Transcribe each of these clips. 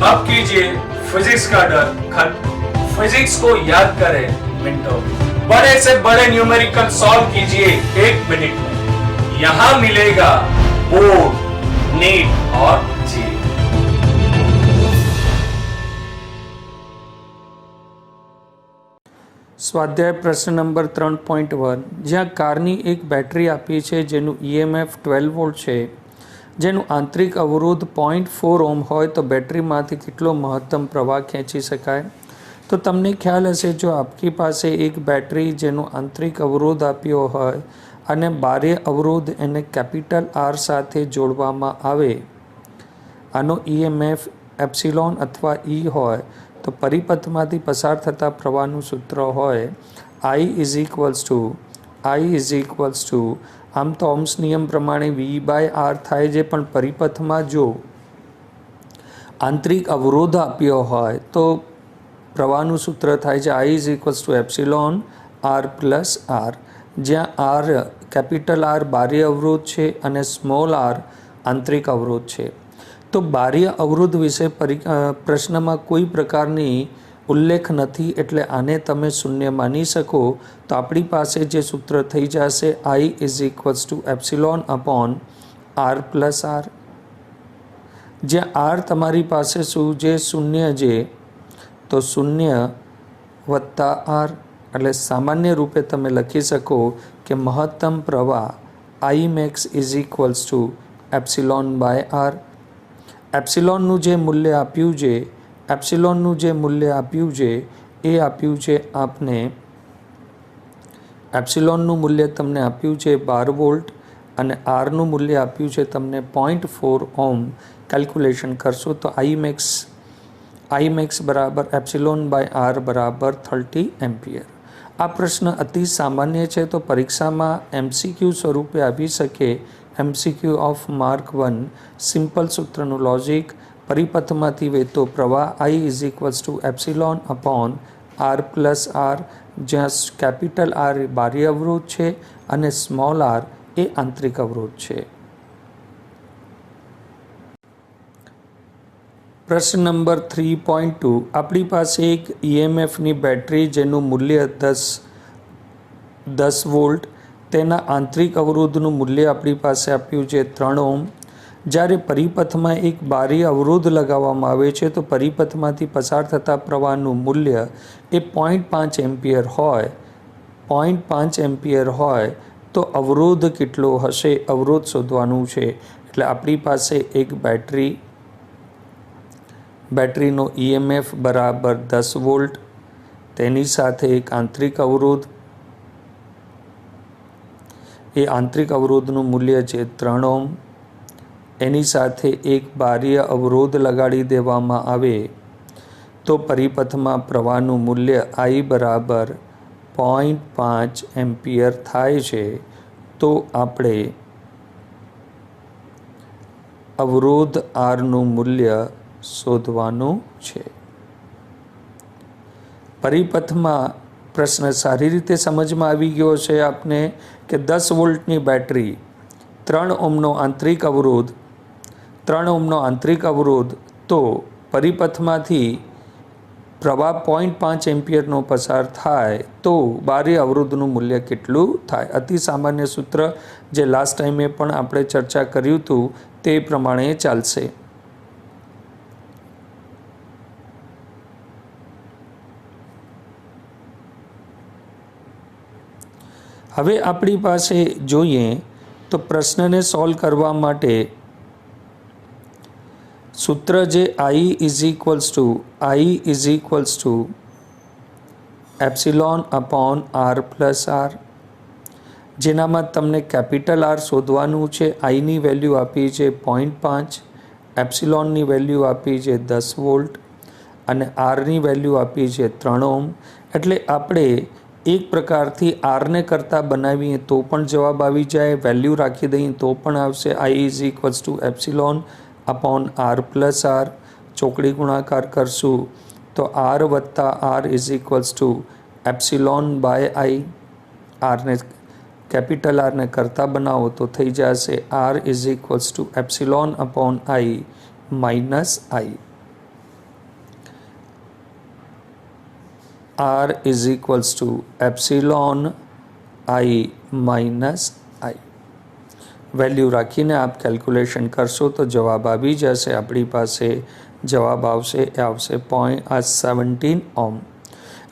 अब कीजिए फिजिक्स का डर खत्म। फिजिक्स को याद करें मिनटों में, बड़े से बड़े न्यूमेरिकल सॉल्व कीजिए 1 मिनट में। यहां मिलेगा बोर्ड, नीट और जी। સ્વાધ્યાય પ્રશ્ન નંબર 3.1 જ્યાં કારની એક બેટરી આપી છે જેનું EMF 12 વોલ્ટ છે, જેનું આંતરિક અવરોધ 0.4 ઓહ્મ હોય તો બેટરીમાંથી કેટલો મહત્તમ પ્રવાહ ખેંચી શકાય। તો તમને ખ્યાલ હશે, જો આપણી પાસે એક બેટરી જેનો આંતરિક અવરોધ આપ્યો હોય અને બાહ્ય અવરોધ એને કેપિટલ R સાથે જોડવામાં આવે, આનો EMF એપ્સિલોન અથવા E હોય તો પરિપથમાંથી પસાર થતા પ્રવાહનું સૂત્ર હોય I ઇઝ ઇક્વલ્સ ટુ આમ તો ઓહ્મ્સ નિયમ પ્રમાણે V/R થાય છે, પણ પરિપથમાં જો આંતરિક અવરોધ આપ્યો હોય તો પ્રવાહનું સૂત્ર થાય છે I is equals to epsilon R plus R, જ્યાં R કેપિટલ R બાહ્ય અવરોધ છે અને સ્મોલ r આંતરિક અવરોધ છે। તો બાહ્ય અવરોધ વિશે પ્રશ્નમાં કોઈ પ્રકારની ઉલ્લેખ નથી, એટલે આને તમે શૂન્ય માની શકો। તો આપણી પાસે જે સૂત્ર થઈ જશે I is equals to epsilon upon R plus R, જ્યાં R તમારી પાસે શું છે, શૂન્ય છે, તો શૂન્ય વત્તા R, એટલે સામાન્ય રૂપે તમે લખી શકો કે મહત્તમ પ્રવાહ I max is equals to epsilon by R। એપ્સિલોનનું જે મૂલ્ય આપ્યું છે એ આપ્યું છે આપને, એપ્સિલોનનું મૂલ્ય તમને આપ્યું છે 12 વોલ્ટ અને આરનું મૂલ્ય આપ્યું છે તમને 0.4 ઓહ્મ। કેલ્ક્યુલેશન કરશો તો I મેક્સ બરાબર એપ્સિલોન બાય R બરાબર 30 એમ્પિયર। આ પ્રશ્ન અતિ સામાન્ય છે, તો પરીક્ષામાં MCQ સ્વરૂપે આવી શકે। MCQ ઓફ માર્ક 1, સિમ્પલ સૂત્રનું લોજિક, પરિપથમાંથી વહેતો પ્રવાહ I is equals to epsilon upon R plus R, જ્યાં કેપિટલ R એ બાહ્ય અવરોધ છે અને સ્મોલ r એ આંતરિક અવરોધ છે। પ્રશ્ન નંબર 3.2 આપણી પાસે એક EMFની બેટરી જેનું મૂલ્ય 10 વોલ્ટ, તેના આંતરિક અવરોધનું મૂલ્ય આપણી પાસે આપ્યું છે 3 ઓહ્મ। જ્યારે પરિપથમાં એક બાહ્ય અવરોધ લગાવવામાં આવે છે તો પરિપથમાંથી પસાર થતા પ્રવાહનું મૂલ્ય એ 0.5 એમ્પિયર હોય, 0.5 એમ્પિયર હોય તો અવરોધ કેટલો હશે, અવરોધ શોધવાનું છે। એટલે આપણી પાસે એક બેટરીનો EMF બરાબર 10 વોલ્ટ, તેની સાથે એક આંતરિક અવરોધ, એ આંતરિક અવરોધનું મૂલ્ય છે 3 ઓહ્મ, એની સાથે એક બાહ્ય અવરોધ લગાડી દેવામાં આવે તો પરિપથમાં પ્રવાહનું મૂલ્ય I બરાબર 0.5 એમ્પિયર થાય છે। તો આપણે અવરોધ Rનું મૂલ્ય શોધવાનું છે। પરિપથમાં પ્રશ્ન સારી રીતે સમજમાં આવી ગયો છે આપને કે 10 વોલ્ટની બેટરી, 3 ઓહ્મનો આંતરિક અવરોધ, તો પરિપથમાંથી પ્રવાહ 0.5 એમ્પિયરનો પસાર થાય તો બાહ્ય અવરોધનું મૂલ્ય કેટલું થાય। અતિ સામાન્ય સૂત્ર જે લાસ્ટ ટાઈમે પણ આપણે ચર્ચા કર્યું હતું તે પ્રમાણે ચાલશે। હવે આપણી પાસે જોઈએ તો પ્રશ્નને સોલ્વ કરવા માટે સૂત્ર જે I is equals to epsilon upon R plus R, જેનામાં તમને કેપિટલ R શોધવાનું છે। Iની વેલ્યુ આપી છે 0.5, એપ્સિલોનની વેલ્યુ આપી છે 10 વોલ્ટ અને Rની વેલ્યુ આપી છે 3 ઓહ્મ। એટલે આપણે એક પ્રકારથી Rને કરતાં બનાવીએ તો પણ જવાબ આવી જાય, વેલ્યુ રાખી દઈએ તો પણ આવશે। I is equals to epsilon upon R plus R, ચોકડી ગુણાકાર કરશું તો R વત્તા R is equals to epsilon by I, આરને કેપિટલ આરને કરતા બનાવો તો થઈ જશે R is equals to epsilon upon I minus I। R is equals to epsilon I minus I. Value રાખીને આપ કેલ્ક્યુલેશન કરશો તો જવાબ આવી જશે. આપણી પાસે જવાબ આવશે 17 ઓહ્મ.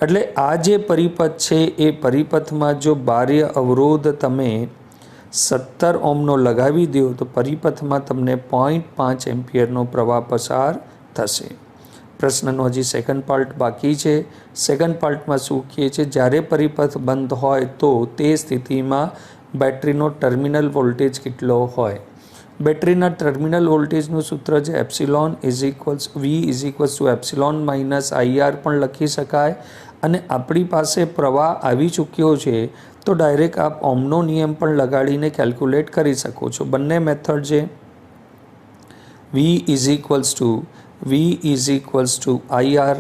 એટલે આ જે પરિપથ છે એ પરિપથમાં જો બાહ્ય અવરોધ તમે 17 ઓહ્મનો લગાવી દો તો પરિપથમાં તમને 0.5 એમ્પિયરનો પ્રવાહ પસાર થશે. પ્રશ્નનો હજી સેકન્ડ પાર્ટ બાકી છે. સેકન્ડ પાર્ટમાં શું કહે છે, જ્યારે પરિપથ બંધ હોય તો તે સ્થિતિમાં બેટરીનો ટર્મિનલ વોલ્ટેજ કેટલો હોય. બેટરીના ટર્મિનલ વોલ્ટેજનું સૂત્ર છે epsilon V is equals to epsilon minus IR પણ લખી શકાય. અને આપણી પાસે પ્રવાહ આવી ચૂક્યો છે તો ડાયરેક્ટ આપ ઓહ્મનો નિયમ પણ લગાડીને કેલ્ક્યુલેટ કરી શકો છો. બંને મેથડ છે. V is equals two IR.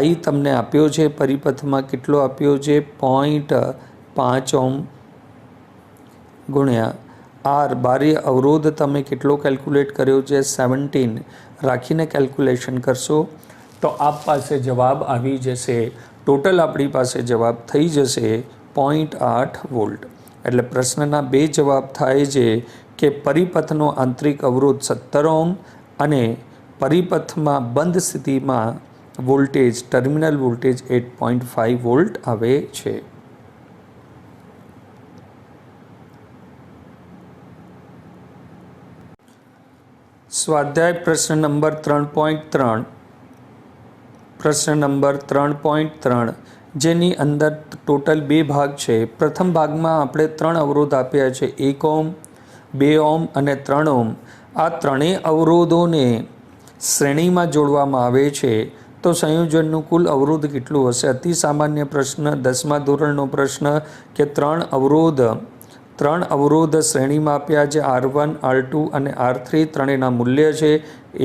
I તમને આપ્યો છે પરિપથમાં કેટલો આપ્યો છે 0.5 ઓહ્મ ગુણ્યા R બાહ્ય અવરોધ તમે કેટલો કેલ્ક્યુલેટ કર્યો છે 17 રાખીને કેલ્ક્યુલેશન કરશો તો આપ પાસે જવાબ આવી જશે. ટોટલ આપણી પાસે જવાબ થઈ જશે 0.8 વોલ્ટ. એટલે પ્રશ્નના બે જવાબ થાય છે કે પરિપથનો આંતરિક અવરોધ 17 ઓહ્મ અને પરિપથમાં બંધ સ્થિતિમાં વોલ્ટેજ ટર્મિનલ વોલ્ટેજ 8.5 વોલ્ટ આવે છે. સ્વાધ્યાય પ્રશ્ન નંબર 3.3. પ્રશ્ન નંબર 3.3 જેની અંદર ટોટલ બે ભાગ છે. પ્રથમ ભાગમાં આપણે 3 અવરોધ આપ્યા છે 1 ઓહ્મ 2 ઓહ્મ અને 3 ઓહ્મ. આ ત્રણેય અવરોધોને શ્રેણીમાં જોડવામાં આવે છે તો સંયોજનનું કુલ અવરોધ કેટલું હશે. અતિ સામાન્ય પ્રશ્ન, 10મા ધોરણનો પ્રશ્ન કે ત્રણ અવરોધ શ્રેણીમાં આપ્યા છે R1 R2 અને R3. ત્રણેયના મૂલ્ય છે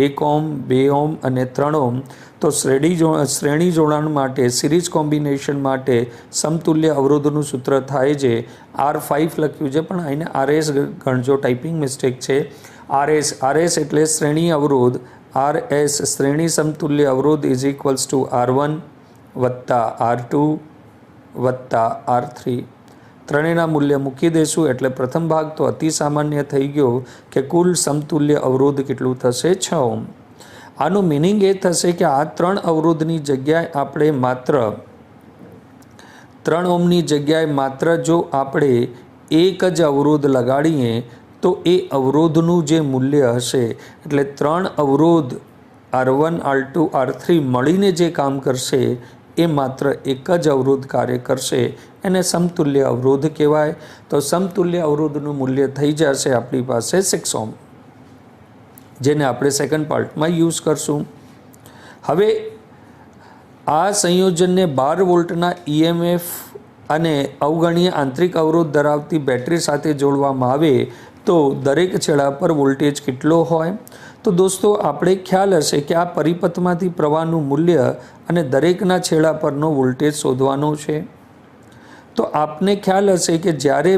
1 ઓહ્મ 2 ઓહ્મ અને 3 ઓહ્મ. તો શ્રેણી જોડાણ માટે સિરીઝ કોમ્બિનેશન માટે સમતુલ્ય અવરોધનું સૂત્ર થાય છે R5 લખ્યું છે પણ એને RS ગણજો, ટાઈપિંગ મિસ્ટેક છે. RS એટલે શ્રેણી અવરોધ. RS શ્રેણી સમતુલ્ય અવરોધ ઇઝ ઇક્વલ્સ ટુ R1 વત્તા R2 વત્તા R3. ત્રણેયના મૂલ્ય મૂકી દઈશું એટલે પ્રથમ ભાગ તો અતિ સામાન્ય થઈ ગયો કે કુલ સમતુલ્ય અવરોધ કેટલું થશે 6 ઓહ્મ. આનું મિનિંગ એ થશે કે આ 3 અવરોધની જગ્યાએ આપણે માત્ર 3 ઓહ્મની જગ્યાએ માત્ર જો આપણે એક જ અવરોધ લગાડીએ તો એ અવરોધનું જે મૂલ્ય હશે એટલે 3 અવરોધ R1 R2 R3 મળીને જે કામ કરશે એ માત્ર એક જ અવરોધ કાર્ય કરશે. એને સમતુલ્ય અવરોધ કહેવાય. તો સમતુલ્ય અવરોધનું મૂલ્ય થઈ જશે આપણી પાસે 6 ઓહ્મ, જેને આપણે સેકન્ડ પાર્ટમાં યુઝ કરશું. હવે આ સંયોજનને 12 વોલ્ટના EMF અને અવગણીય આંતરિક અવરોધ ધરાવતી બેટરી સાથે જોડવામાં આવે તો દરેક છેડા પર વોલ્ટેજ કેટલો હોય. તો દોસ્તો આપણે ખ્યાલ હશે કે આ પરિપથમાંથી પ્રવાહનું મૂલ્ય અને દરેકના છેડા પરનો વોલ્ટેજ શોધવાનો છે. તો આપને ખ્યાલ હશે કે જ્યારે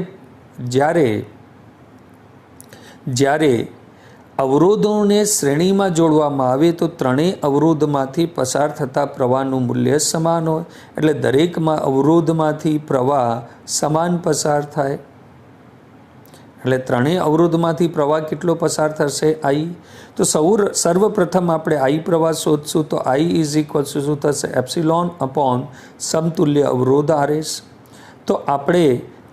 અવરોધોને શ્રેણીમાં જોડવામાં આવે તો ત્રણેય અવરોધમાંથી પસાર થતા પ્રવાહનું મૂલ્ય સમાન હોય. એટલે દરેકમાં અવરોધમાંથી પ્રવાહ સમાન પસાર થાય. એટલે ત્રણેય અવરોધમાંથી પ્રવાહ કેટલો પસાર થશે I. તો સર્વપ્રથમ આપણે I પ્રવાહ શોધશું. તો I ઇઝ ઇક્વલ ટુ શું થશે એપ્સિલોન અપોન સમતુલ્ય અવરોધ RS. તો આપણે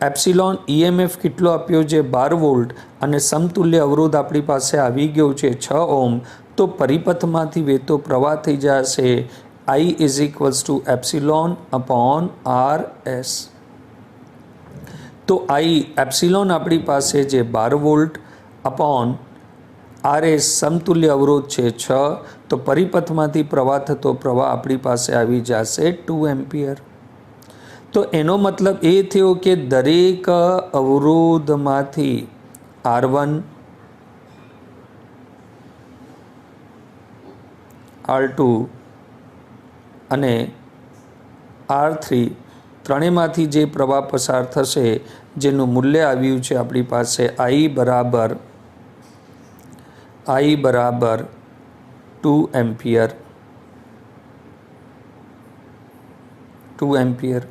એપ્સિલોન EMF કેટલો આપ્યો છે 12 વોલ્ટ અને સમતુલ્ય અવરોધ આપણી પાસે આવી ગયો છે 6 ઓહ્મ. તો પરિપથમાંથી વહેતો પ્રવાહ થઈ જશે I is equals to epsilon upon RS. તો એપ્સિલોન આપણી પાસે જે 12 વોલ્ટ અપોન RS સમતુલ્ય અવરોધ છે 6. તો પરિપથમાંથી પ્રવાહ થતો પ્રવાહ આપણી પાસે આવી જશે 2 એમ્પિયર. તો એનો મતલબ એ થયો કે દરેક અવરોધમાંથી R1 R2 અને R3 ત્રણેયમાંથી જે પ્રવાહ પસાર થશે જેનું મૂલ્ય આવ્યું છે આપણી પાસે I બરાબર 2 એમ્પિયર. 2 એમ્પિયર.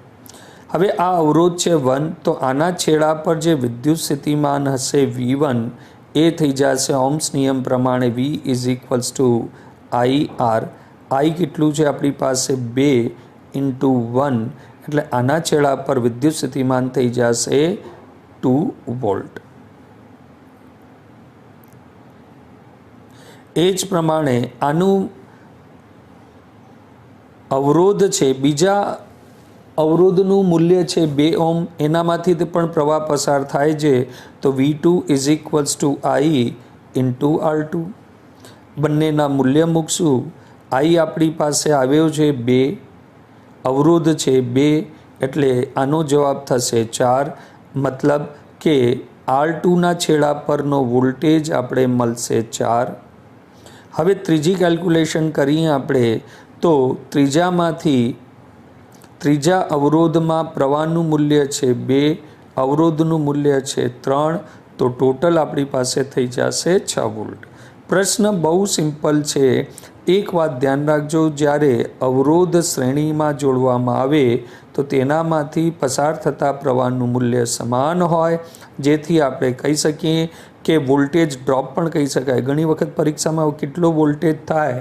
હવે આ અવરોધ છે 1, તો આના છેડા પર જે વિદ્યુત સ્થિતિમાન હશે V1 એ થઈ જશે ઓહ્મ્સ નિયમ પ્રમાણે V is equals two IR. I કેટલું છે આપણી પાસે 2 × 1, એટલે આના છેડા પર વિદ્યુત સ્થિતિમાન થઈ જશે 2 વોલ્ટ. એ જ પ્રમાણે આનું અવરોધ છે, બીજા અવરોધનું મૂલ્ય છે 2 ઓહ્મ, એનામાંથી પણ પ્રવાહ પસાર થાય છે, તો V2 is equals two I × R2. બંનેના મૂલ્ય મૂકશું. I આપણી પાસે આવ્યો છે 2, અવરોધ છે 2, એટલે આનો જવાબ થશે 4. મતલબ કે R2ના છેડા પરનો વોલ્ટેજ આપણે મળશે 4. હવે ત્રીજી કેલ્ક્યુલેશન કરીએ આપણે, તો ત્રીજા અવરોધમાં પ્રવાહનું મૂલ્ય છે 2, અવરોધનું મૂલ્ય છે 3, તો ટોટલ આપણી પાસે થઈ જશે 6 વોલ્ટ. પ્રશ્ન બહુ સિમ્પલ છે. એક વાત ધ્યાન રાખજો, જ્યારે અવરોધ શ્રેણીમાં જોડવામાં આવે તો તેનામાંથી પસાર થતા પ્રવાહનું મૂલ્ય સમાન હોય, જેથી આપણે કહી શકીએ કે વોલ્ટેજ ડ્રોપ પણ કહી શકાય. ઘણી વખત પરીક્ષામાં કેટલો વોલ્ટેજ થાય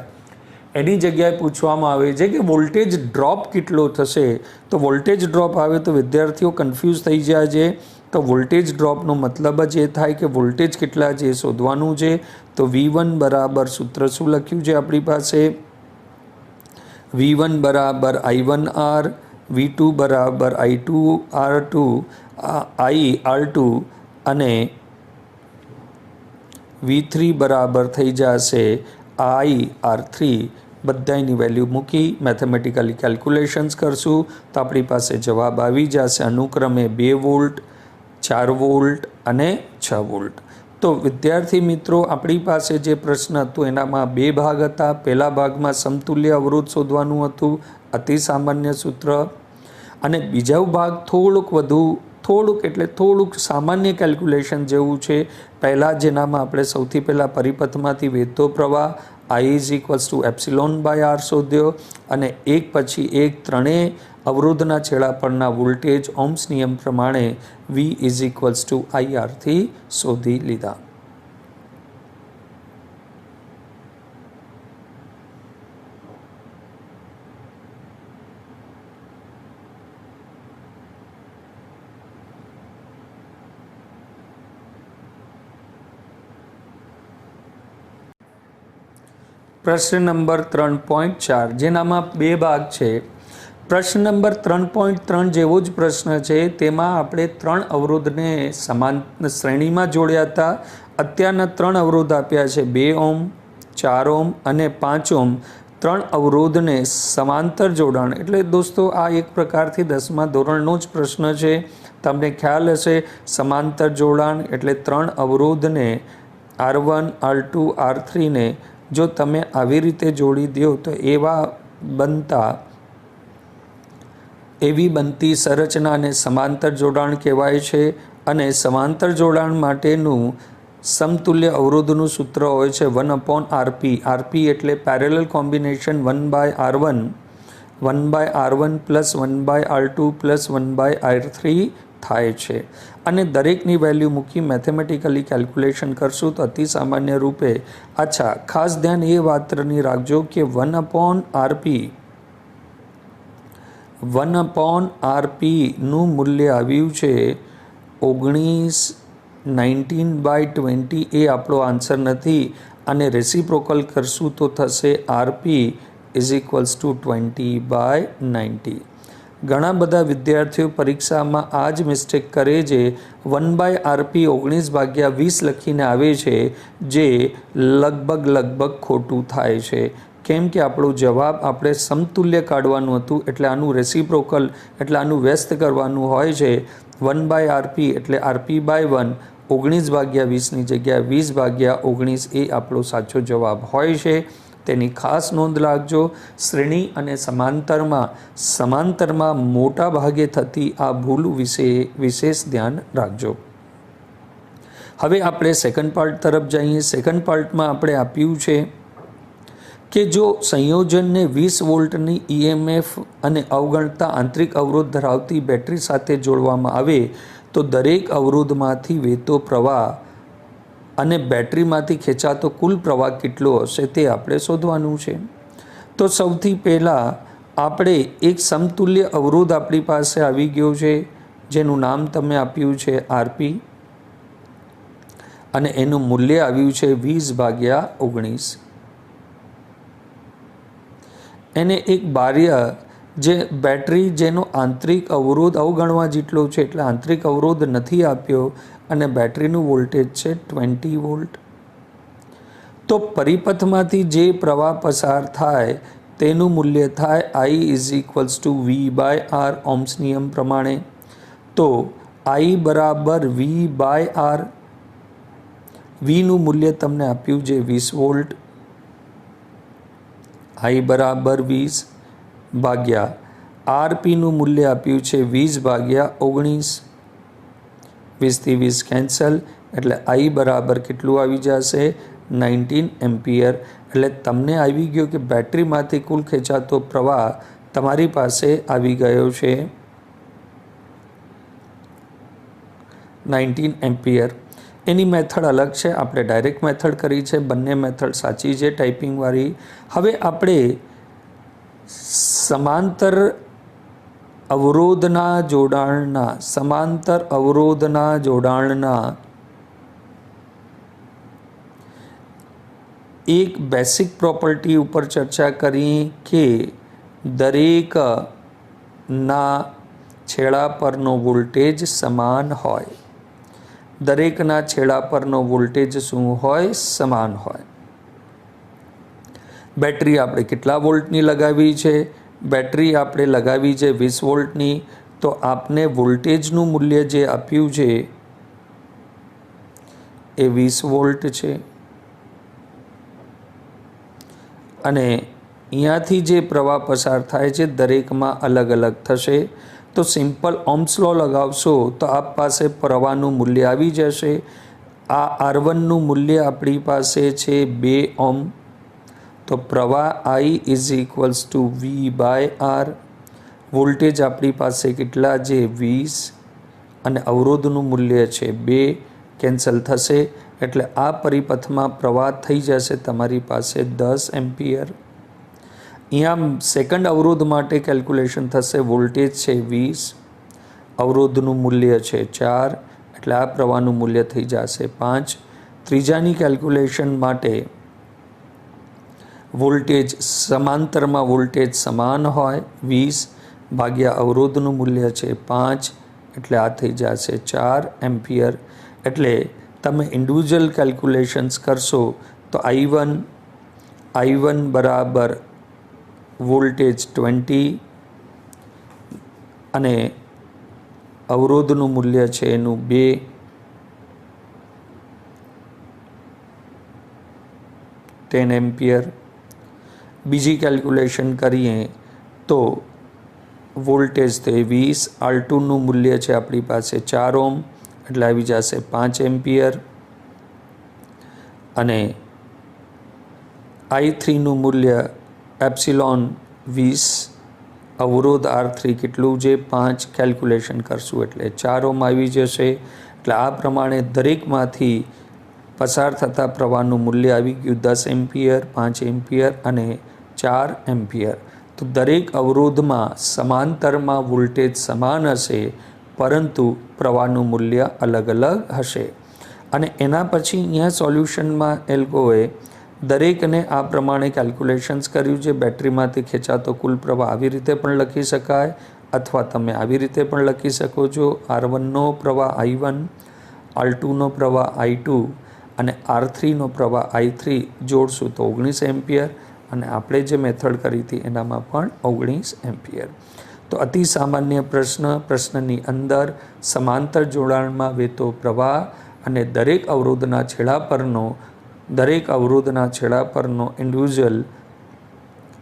એની જગ્યાએ પૂછવામાં આવે છે કે વોલ્ટેજ ડ્રોપ કેટલો થશે. તો વોલ્ટેજ ડ્રોપ આવે તો વિદ્યાર્થીઓ કન્ફ્યુઝ થઈ જાય છે. તો વોલ્ટેજ ડ્રોપનો મતલબ જ એ થાય કે વોલ્ટેજ કેટલા છે એ શોધવાનું છે. તો V1 બરાબર સૂત્ર શું લખ્યું છે આપણી પાસે? V1 બરાબર I1R, V2 બરાબર I2R2 અને V3 બરાબર થઈ જશે IR3. બધાની વેલ્યુ મૂકી મેથેમેટિકલી કેલ્ક્યુલેશન્સ કરશું તો આપણી પાસે જવાબ આવી જશે અનુક્રમે 2 વોલ્ટ, 4 વોલ્ટ અને 6 વોલ્ટ. તો વિદ્યાર્થી મિત્રો, આપણી પાસે જે પ્રશ્ન હતો એનામાં 2 ભાગ હતા. પહેલા ભાગમાં સમતુલ્ય અવરોધ શોધવાનું હતું, અતિ સામાન્ય સૂત્ર, અને બીજો ભાગ થોડુંક સામાન્ય કેલ્ક્યુલેશન જેવું છે. પહેલાં જેનામાં આપણે સૌથી પહેલાં પરિપથમાંથી વહેતો પ્રવાહ I is equals two ε/R શોધ્યો, અને એક પછી એક ત્રણેય અવરોધના છેડા પરના વોલ્ટેજ ઓહ્મ્સ નિયમ પ્રમાણે V is equals two IR થી શોધી લીધા. પ્રશ્ન નંબર 3.4 જેનામાં 2 ભાગ છે. પ્રશ્ન નંબર 3.3 જેવો જ પ્રશ્ન છે. તેમાં આપણે 3 અવરોધને સમાન શ્રેણીમાં જોડ્યા હતા. અત્યારના 3 અવરોધ આપ્યા છે 2 ઓહ્મ, 4 ઓહ્મ અને 5 ઓહ્મ. 3 અવરોધને સમાંતર જોડાણ, એટલે દોસ્તો આ એક પ્રકારથી 10મા ધોરણનો જ પ્રશ્ન છે. તમને ખ્યાલ હશે સમાંતર જોડાણ એટલે 3 અવરોધને R1, R2, R3 ને જો તમે આવી રીતે જોડી દો તો એવી બનતી સંરચનાને સમાંતર જોડાણ કહેવાય છે. અને સમાંતર જોડાણ માટેનું સમતુલ્ય અવરોધનું સૂત્ર હોય છે 1/RP. RP એટલે parallel combination 1/R1 plus 1/R2 plus 1/R3 થાય છે. અને દરેકની વેલ્યુ મૂકી મેથેમેટિકલી કેલ્ક્યુલેશન કરશું તો અતિ સામાન્ય રૂપે. અચ્છા, ખાસ ધ્યાન એ વાતની રાખજો કે 1/RP નું મૂલ્ય આવ્યું છે 19/20. એ આપણો આન્સર નથી. અને રેસિપ્રોકલ કરશું તો થશે RP ઇઝ ઇક્વલ્સ ટુ 20/90. ઘણા બધા વિદ્યાર્થીઓ પરીક્ષામાં આ જ મિસ્ટેક કરે છે. 1/RP 19/20 લખીને આવે છે, જે લગભગ ખોટું થાય છે. કેમ કે આપણો જવાબ આપણે સમતુલ્ય કાઢવાનું હતું, એટલે આનું રેસિપ્રોકલ એટલે આનું વ્યસ્ત કરવાનું હોય છે. 1/RP એટલે RP/1 19/20ની જગ્યાએ 20/19 એ આપણો સાચો જવાબ હોય છે. તેની ખાસ નોંધ રાખજો. શ્રેણી અને સમાંતરમાં મોટા ભાગે થતી આ ભૂલ વિશે વિશેષ ધ્યાન રાખજો. હવે આપણે સેકન્ડ પાર્ટ તરફ જઈએ. સેકન્ડ પાર્ટમાં આપણે આપ્યું છે કે જો સંયોજનને 20 વોલ્ટની EMF અને અવગણતા આંતરિક અવરોધ ધરાવતી બેટરી સાથે જોડવામાં આવે તો દરેક અવરોધમાંથી વહેતો પ્રવાહ અને બેટરીમાંથી ખેંચાતો કુલ પ્રવાહ કેટલો હશે તે આપણે શોધવાનું છે. તો સૌથી પહેલાં આપણે એક સમતુલ્ય અવરોધ આપણી પાસે આવી ગયો છે જેનું નામ તમે આપ્યું છે RP અને એનું મૂલ્ય આવ્યું છે 20/19. એને એક બાહ્ય જે બેટરી જેનો આંતરિક અવરોધ અવગણવા જેટલો છે એટલે આંતરિક અવરોધ નથી આપ્યો અને બેટરીનું વોલ્ટેજ છે 20 વોલ્ટ. તો પરિપથમાંથી જે પ્રવાહ પસાર થાય તેનું મૂલ્ય થાય I = V/R ઓહ્મ્સ નિયમ પ્રમાણે. તો I = V/R. વીનું મૂલ્ય તમને આપ્યું છે 20 વોલ્ટ. I = 20 ભાગ્યા RPનું મૂલ્ય આપ્યું છે 20/19. 20 થી 20 કેન્સલ એટલે I બરાબર કેટલું આવી જશે 19 એમ્પિયર. એટલે તમને આવી ગયો કે બેટરીમાંથી કુલ ખેંચાતો પ્રવાહ તમારી પાસે આવી ગયો છે 19 એમ્પિયર. એની મેથડ અલગ છે, આપણે ડાયરેક્ટ મેથડ કરી છે, બંને મેથડ સાચી છે ટાઈપિંગવાળી. હવે આપણે સમાંતર અવરોધના જોડાણના એક બેસિક પ્રોપર્ટી ઉપર ચર્ચા કરી કે દરેકના છેડા પરનો વોલ્ટેજ સમાન હોય. દરેકના છેડા પરનો વોલ્ટેજ શું હોય? સમાન હોય. બેટરી આપણે કેટલા વોલ્ટની લગાવી છે? બેટરી આપણે લગાવી છે 20 વોલ્ટની. તો આપને વોલ્ટેજનું મૂલ્ય જે આપ્યું છે એ 20 વોલ્ટ છે અને અહીંયાથી જે પ્રવાહ પસાર થાય છે દરેકમાં અલગ અલગ થશે. તો સિમ્પલ ઓહ્મ્સ લો લગાવશો તો આપ પાસે પ્રવાહનું મૂલ્ય આવી જશે. આ R1નું મૂલ્ય આપણી પાસે છે 2 ઓહ્મ. તો પ્રવાહ I = V/R. વોલ્ટેજ આપણી પાસે કેટલા છે 20 અને અવરોધનું મૂલ્ય છે 2. કેન્સલ થશે એટલે આ પરિપથમાં પ્રવાહ થઈ જશે તમારી પાસે 10 એમ્પિયર. અહીંયા સેકન્ડ અવરોધ માટે કેલ્ક્યુલેશન થશે. વોલ્ટેજ છે 20, અવરોધનું મૂલ્ય છે 4 એટલે આ પ્રવાહનું મૂલ્ય થઈ જશે 5. ત્રીજાની કેલ્ક્યુલેશન માટે વોલ્ટેજ સમાંતરમાં વોલ્ટેજ સમાન હોય 20 ભાગ્યા અવરોધનું મૂલ્ય છે 5 એટલે આ થઈ જશે 4 એમ્પિયર. એટલે તમે ઇન્ડિવિજ્યુઅલ કેલ્ક્યુલેશન્સ કરશો તો I1 બરાબર વોલ્ટેજ 20 અને અવરોધનું મૂલ્ય છે એનું 2 10 એમ્પિયર. બીજી કેલ્ક્યુલેશન કરીએ તો વોલ્ટેજ તે 20, R2નું મૂલ્ય છે આપણી પાસે 4 ઓહ્મ એટલે આવી જશે 5 એમ્પિયર અને I3નું મૂલ્ય એપ્સિલોન 20, અવરોધ R3 કેટલું છે 5. કેલ્ક્યુલેશન કરશું એટલે 4 ઓહ્મ આવી જશે. એટલે આ પ્રમાણે દરેકમાંથી પસાર થતા પ્રવાહનું મૂલ્ય આવી ગયું 10 એમ્પિયર, 5 એમ્પિયર અને 4 એમ્પિયર. તો દરેક અવરોધમાં સમાંતરમાં વોલ્ટેજ સમાન હશે પરંતુ પ્રવાહનું મૂલ્ય અલગ અલગ હશે. અને એના પછી અહીંયા સોલ્યુશનમાં એ લોકોએ દરેકને આ પ્રમાણે કેલ્ક્યુલેશન્સ કર્યું છે. બેટરીમાંથી ખેંચાતો કુલ પ્રવાહ આવી રીતે પણ લખી શકાય અથવા તમે આવી રીતે પણ લખી શકો છો. R1નો પ્રવાહ I1, R2નો પ્રવાહ I2 અને R3નો પ્રવાહ I3 જોડશું તો 19 એમ્પિયર અને આપણે જે મેથડ કરી હતી એનામાં પણ 19 એમ્પિયર. તો અતિ સામાન્ય પ્રશ્નની અંદર સમાંતર જોડાણમાં વહેતો પ્રવાહ અને દરેક અવરોધના છેડા પરનો ઇન્ડિવિજ્યુઅલ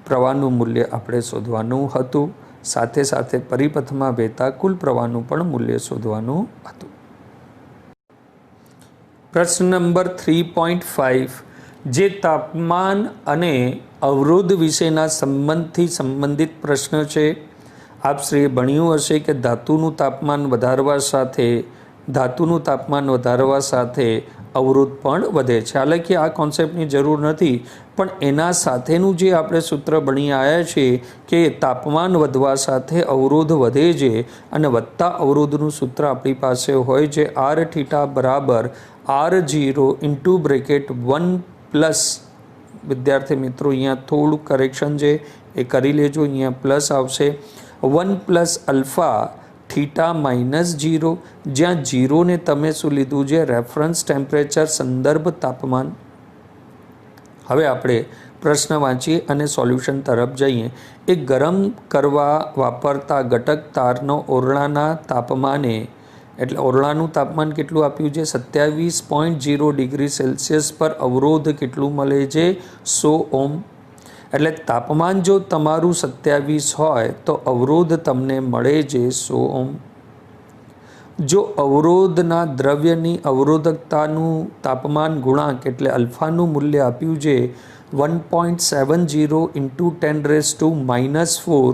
પ્રવાહનું મૂલ્ય આપણે શોધવાનું હતું. સાથે સાથે પરિપથમાં વહેતા કુલ પ્રવાહનું પણ મૂલ્ય શોધવાનું હતું. પ્રશ્ન નંબર 3.5 જે તાપમાન અને અવરોધ વિશેના સંબંધથી સંબંધિત પ્રશ્ન છે. આપ શ્રીએ ભણ્યું હશે કે ધાતુનું તાપમાન વધારવા સાથે અવરોધ પણ વધે છે. હાલાકી આ કોન્સેપ્ટની જરૂર નથી, પણ એના સાથેનું જે આપણે સૂત્ર ભણી આવ્યા છે કે તાપમાન વધવા સાથે અવરોધ વધે છે, અને વધતા અવરોધનું સૂત્ર આપણી પાસે હોય છે આર થીટા બરાબર R0 ઇન્ટુ બ્રેકેટ 1 પ્લસ, વિદ્યાર્થી મિત્રો અહીંયા થોડું કરેક્શન છે એ કરી લેજો, અહીંયા પ્લસ આવશે 1 પ્લસ અલ્ફા થીટા માઇનસ 0, જ્યાં 0ને તમે શું લીધું છે? રેફરન્સ ટેમ્પરેચર, સંદર્ભ તાપમાન. હવે આપણે પ્રશ્ન વાંચીએ અને સોલ્યુશન તરફ જઈએ. એક ગરમ કરવા વાપરતા ઘટક તારનો ઓરડાના તાપમાને, એટલે ઓરડાનું તાપમાન કેટલું આપ્યું છે? 27.0 ડિગ્રી સેલ્સિયસ પર અવરોધ કેટલું મળે છે? 100 ઓહ્મ. એટલે તાપમાન જો તમારું 27 હોય તો અવરોધ તમને મળે છે 100 ઓહ્મ. જો અવરોધના દ્રવ્યની અવરોધકતાનું તાપમાન ગુણાંક એટલે અલ્ફાનું મૂલ્ય આપ્યું છે 1.70 ઇન્ટુ 10⁻⁻4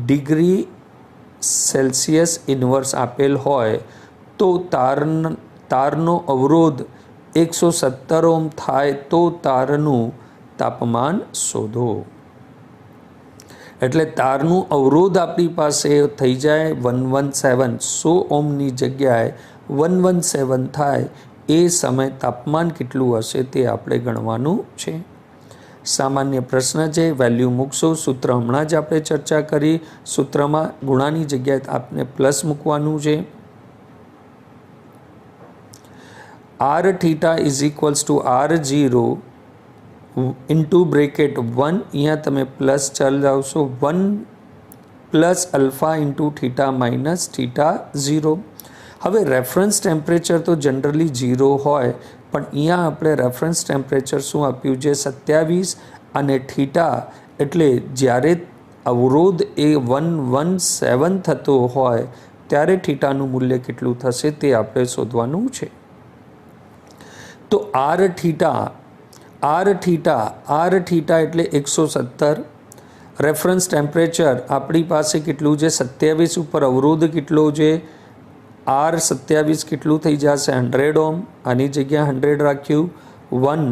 ડિગ્રી સેલ્સિયસ ઇન્વર્સ આપેલ હોય, તો તારનો અવરોધ 170 ઓહ્મ થાય તો તારનું તાપમાન શોધો. એટલે તારનું અવરોધ આપણી પાસે થઈ જાય 117, 100 ઓહ્મની જગ્યાએ 117 થાય, એ સમય તાપમાન કેટલું હશે તે આપણે ગણવાનું છે. સામાન્ય પ્રશ્ન છે, વેલ્યુ મૂકશો. સૂત્ર હમણાં જ આપણે ચર્ચા કરી, સૂત્રમાં ગુણાની જગ્યાએ આપણે પ્લસ મૂકવાનું છે. R theta is equals to R0 into bracket 1, અહીંયા તમે પ્લસ ચલાવશો 1 plus alpha into theta minus theta 0. હવે રેફરન્સ ટેમ્પરેચર તો જનરલી 0 હોય, પણ અહીંયા આપણે રેફરન્સ ટેમ્પરેચર શું આપ્યું છે? 27, અને થીટા એટલે જ્યારે અવરોધ એ 117 થતો હોય ત્યારે થીટાનું મૂલ્ય કેટલું થશે તે આપણે શોધવાનું છે. તો આર થીટા એટલે 170. રેફરન્સ ટેમ્પરેચર આપણી પાસે કેટલું છે? 27 ઉપર અવરોધ કેટલો છે? R27 કેટલું થઈ જશે? 100 ઓહ્મ. આની જગ્યાએ 100 રાખ્યું. 1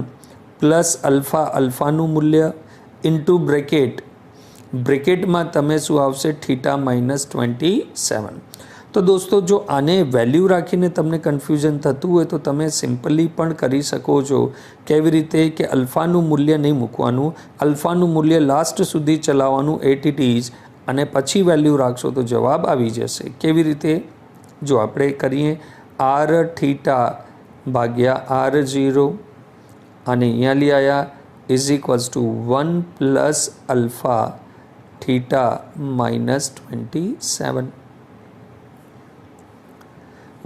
પ્લસ અલ્ફાનું મૂલ્ય ઇન્ટુ બ્રેકેટમાં તમે શું આવશે? Theta minus 27. તો દોસ્તો, જો આને વેલ્યુ રાખીને તમને કન્ફ્યુઝન થતું હોય તો તમે સિમ્પલી પણ કરી શકો છો. કેવી રીતે? કે અલ્ફાનું મૂલ્ય નહીં મૂકવાનું, અલ્ફાનું મૂલ્ય લાસ્ટ સુધી ચલાવવાનું એટ ઇટ ઇઝ, અને પછી વેલ્યુ રાખશો તો જવાબ આવી જશે. કેવી રીતે? જો આપણે કરીએ આર થીટા ભાગ્યા R0, અને અહીંયા લઈ આવ્યા is equals two 1 plus alpha theta minus 27.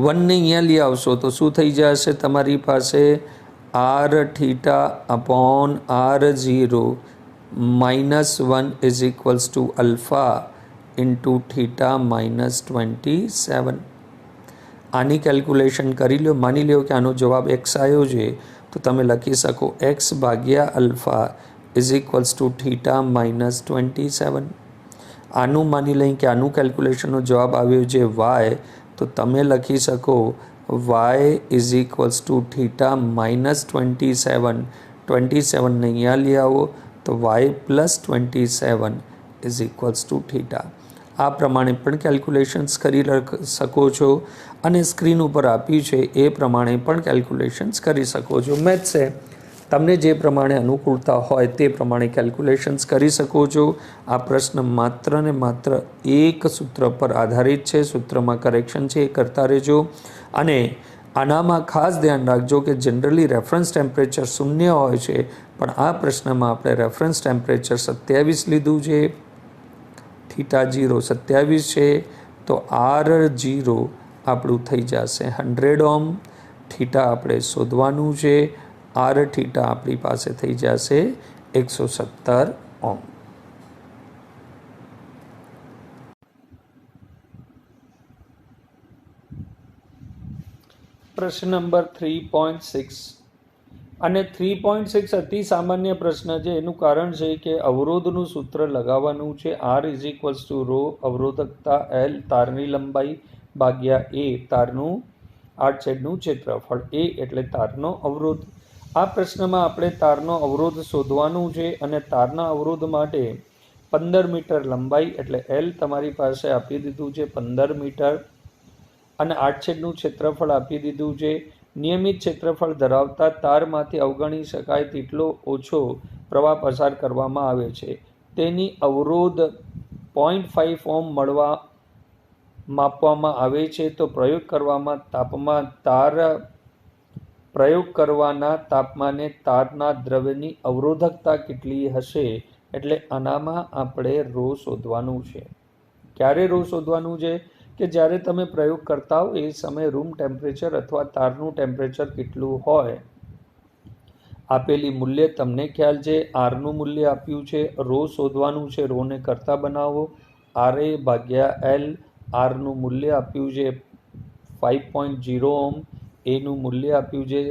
1 ને અહીંયા લઈ આવશો તો શું થઈ જશે તમારી પાસે? R theta upon R0 minus 1 is equals to alpha into theta minus 27. આની કેલ્ક્યુલેશન કરી લો. માની લો કે આનો જવાબ x આવ્યો છે, તો તમે લખી શકો x ભાગ્યા alpha is equals two theta minus 27. આનું માની લઈએ કે આનું કેલ્ક્યુલેશનનો જવાબ આવ્યો છે y, તો તમે લખી શકો y is equals two theta minus 27. 27ને અહીંયા લઈ આવો તો y plus 27 is equals two theta. આ પ્રમાણે પણ કેલ્ક્યુલેશન્સ કરી શકો છો, અને સ્ક્રીન ઉપર આપ્યું છે એ પ્રમાણે પણ કેલ્ક્યુલેશન્સ કરી શકો છો. મેથ્સ છે, તમને જે પ્રમાણે અનુકૂળતા હોય તે પ્રમાણે કેલ્ક્યુલેશન્સ કરી શકો છો. આ પ્રશ્ન માત્ર ને માત્ર એક સૂત્ર પર આધારિત છે. સૂત્રમાં કરેક્શન છે એ કરતા રહેજો. અને આનામાં ખાસ ધ્યાન રાખજો કે જનરલી રેફરન્સ ટેમ્પરેચર 0 હોય છે, પણ આ પ્રશ્નમાં આપણે રેફરન્સ ટેમ્પરેચર 27 લીધું છે. થીટા 0 27 છે, તો R0 આપણું થઈ જશે 100 ઓહ્મ. થીટા આપણે શોધવાનું છે. આર થીટા આપણી પાસે થઈ જશે 170 ઓહ્મ. પ્રશ્ન નંબર 3.6. અને 3.6 અતિ સામાન્ય પ્રશ્ન છે. એનું કારણ છે કે અવરોધનું સૂત્ર લગાવવાનું છે. R is equals to rho અવરોધકતા L તારની લંબાઈ ભાગ્યા A તારનું આડછેદનું ક્ષેત્રફળ. A એટલે તારનો અવરોધ. આ પ્રશ્નમાં આપણે તારનો અવરોધ શોધવાનું છે અને તારના અવરોધ માટે 15 મીટર લંબાઈ એટલે L તમારી પાસે આપી દીધું છે 15 મીટર અને આડછેદનું ક્ષેત્રફળ આપી દીધું છે. નિયમિત ક્ષેત્રફળ ધરાવતા તારમાંથી અવગણી શકાય તેટલો ઓછો પ્રવાહ પસાર કરવામાં આવે છે. તેની અવરોધ 0.5 ઓહ્મ માપવામાં આવે છે. તો પ્રયોગ કરવાના તાપમાને તારના દ્રવ્યની અવરોધકતા કેટલી હશે? એટલે આનામાં આપણે રો શોધવાનું છે. ક્યારે રો શોધવાનું છે? કે જ્યારે તમે પ્રયોગ કરતા હો એ સમયે રૂમ ટેમ્પરેચર અથવા તારનું ટેમ્પરેચર કેટલું હોય. આપેલી મૂલ્ય તમને ખ્યાલ છે. આરનું મૂલ્ય આપ્યું છે, રો શોધવાનું છે. રોને કરતા બનાવો. RA ભાગ્યા L. આરનું મૂલ્ય આપ્યું છે 5.0 ઓહ્મ. એનું મૂલ્ય આપ્યું છે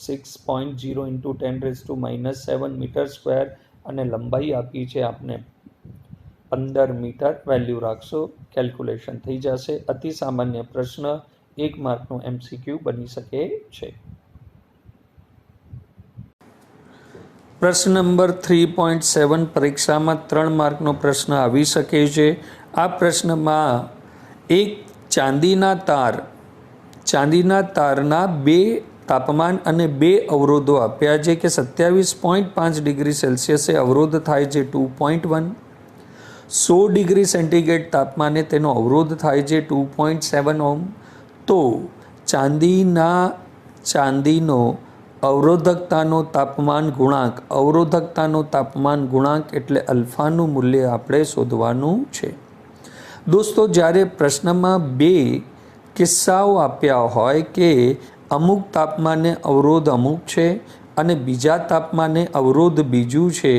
6.0 ઇન્ટુ 10⁻⁻7 મીટર સ્ક્વેર અને લંબાઈ આપી છે આપને 15 મીટર. વેલ્યુ રાખશો, કેલ્ક્યુલેશન થઈ જશે. અતિ સામાન્ય પ્રશ્ન, 1 માર્કનો MCQ બની શકે છે. પ્રશ્ન નંબર 3.7 પરીક્ષામાં 3 માર્કનો પ્રશ્ન આવી શકે છે. આ પ્રશ્નમાં એક ચાંદીના તારના 2 તાપમાન અને 2 અવરોધો આપ્યા છે કે 27.5 ડિગ્રી સેલ્સિયસે અવરોધ થાય છે 2.1, 100 ડિગ્રી સેન્ટીગ્રેડ તાપમાને તેનો અવરોધ થાય છે 2.7 ઓહ્મ. તો ચાંદીનો અવરોધકતાનો તાપમાન ગુણાંક એટલે અલ્ફાનું મૂલ્ય આપણે શોધવાનું છે. દોસ્તો, જ્યારે પ્રશ્નમાં 2 કિસ્સાઓ આપ્યા હોય કે અમુક તાપમાને અવરોધ અમુક છે અને બીજા તાપમાને અવરોધ બીજું છે,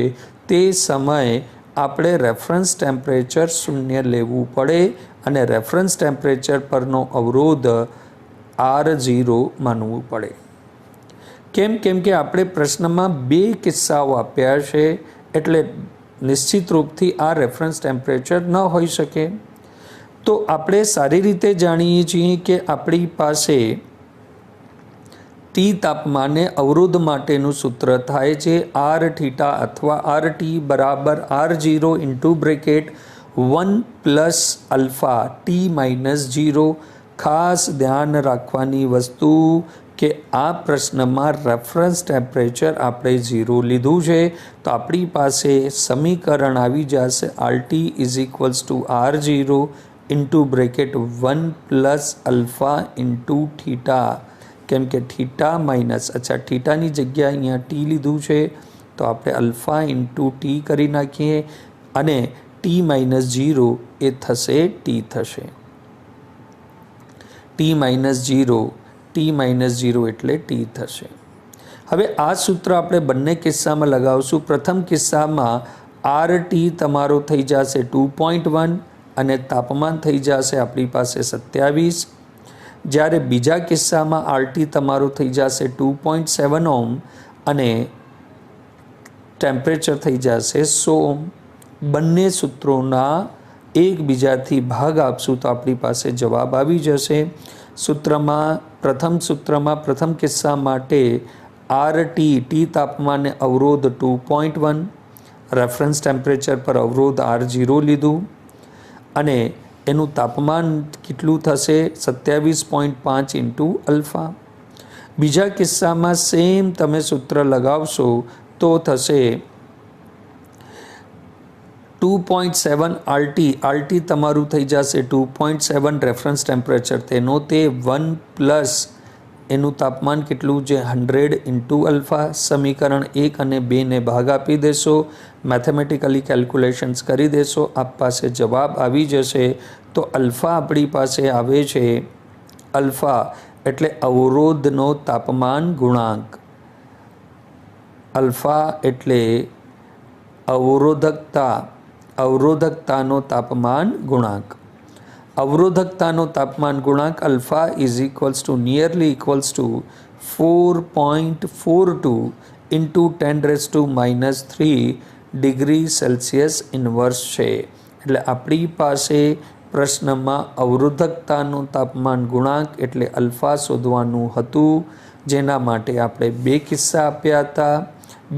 તે સમયે આપણે રેફરન્સ ટેમ્પરેચર 0 લેવું પડે અને રેફરન્સ ટેમ્પરેચર પરનો અવરોધ R0 માનવું પડે. કેમ કે આપણે પ્રશ્નમાં 2 કિસ્સાઓ આપ્યા છે એટલે નિશ્ચિત રૂપથી આ રેફરન્સ ટેમ્પરેચર ન હોઈ શકે. તો આપણે સારી રીતે જાણીએ છીએ કે આપણી પાસે T તાપમાને અવરોધ માટેનું સૂત્ર થાય છે R થીટા અથવા RT બરાબર R0 into bracket 1 plus alpha T-0. ખાસ ધ્યાન રાખવાની વસ્તુ કે આ પ્રશ્નમાં રેફરન્સ ટેમ્પરેચર આપણે 0 લીધું છે. તો આપણી પાસે સમીકરણ આવી જશે RT is equals to R0 into bracket 1 plus alpha into theta. કેમ કે થીટાની જગ્યાએ અહીંયા T લીધું છે તો આપણે અલ્ફા ઇન્ટુ T કરી નાખીએ અને T-0 એ થશે T થશે. T-0 એટલે T થશે. હવે આ સૂત્ર આપણે બંને કિસ્સામાં લગાવશું. પ્રથમ કિસ્સામાં RT તમારો થઈ જશે 2.1 અને તાપમાન થઈ જશે આપણી પાસે 27. જ્યારે બીજા કિસ્સામાં RT તમારું થઈ જશે 2.7 ઓહ્મ અને ટેમ્પરેચર થઈ જશે 100 ઓહ્મ. બંને સૂત્રોના એકબીજાથી ભાગ આપશું તો આપણી પાસે જવાબ આવી જશે. પ્રથમ કિસ્સા માટે RT તાપમાને અવરોધ 2.1, રેફરન્સ ટેમ્પરેચર પર અવરોધ R0 લીધું અને એનું તાપમાન કેટલું થશે 27.5 ઇન્ટુ અલ્ફા. બીજા કિસ્સામાં સેમ તમે સૂત્ર લગાવશો તો થશે 2.7 RT તમારું થઈ જશે 2.7 રેફરન્સ ટેમ્પરેચર તેનો તે 1 પ્લસ એનું તાપમાન કેટલું છે 100 ઇન્ટુ અલ્ફા. સમીકરણ 1 અને 2ને ભાગ આપી દેશો, મેથેમેટિકલી કેલ્ક્યુલેશન્સ કરી દેશો, આપ પાસે જવાબ આવી જશે. તો અલ્ફા આપણી પાસે આવે છે, અલ્ફા એટલે અવરોધનો તાપમાન ગુણાંક. અલ્ફા એટલે અવરોધકતાનો તાપમાન ગુણાંક. અવરોધકતાનો તાપમાન ગુણાંક alpha is equals two nearly equals to 4.42 into 10⁻³ degree Celsius inverse છે. એટલે આપણી પાસે પ્રશ્નમાં અવરોધકતાનું તાપમાન ગુણાંક એટલે અલ્ફા શોધવાનું હતું, જેના માટે આપણે 2 કિસ્સા આપ્યા હતા.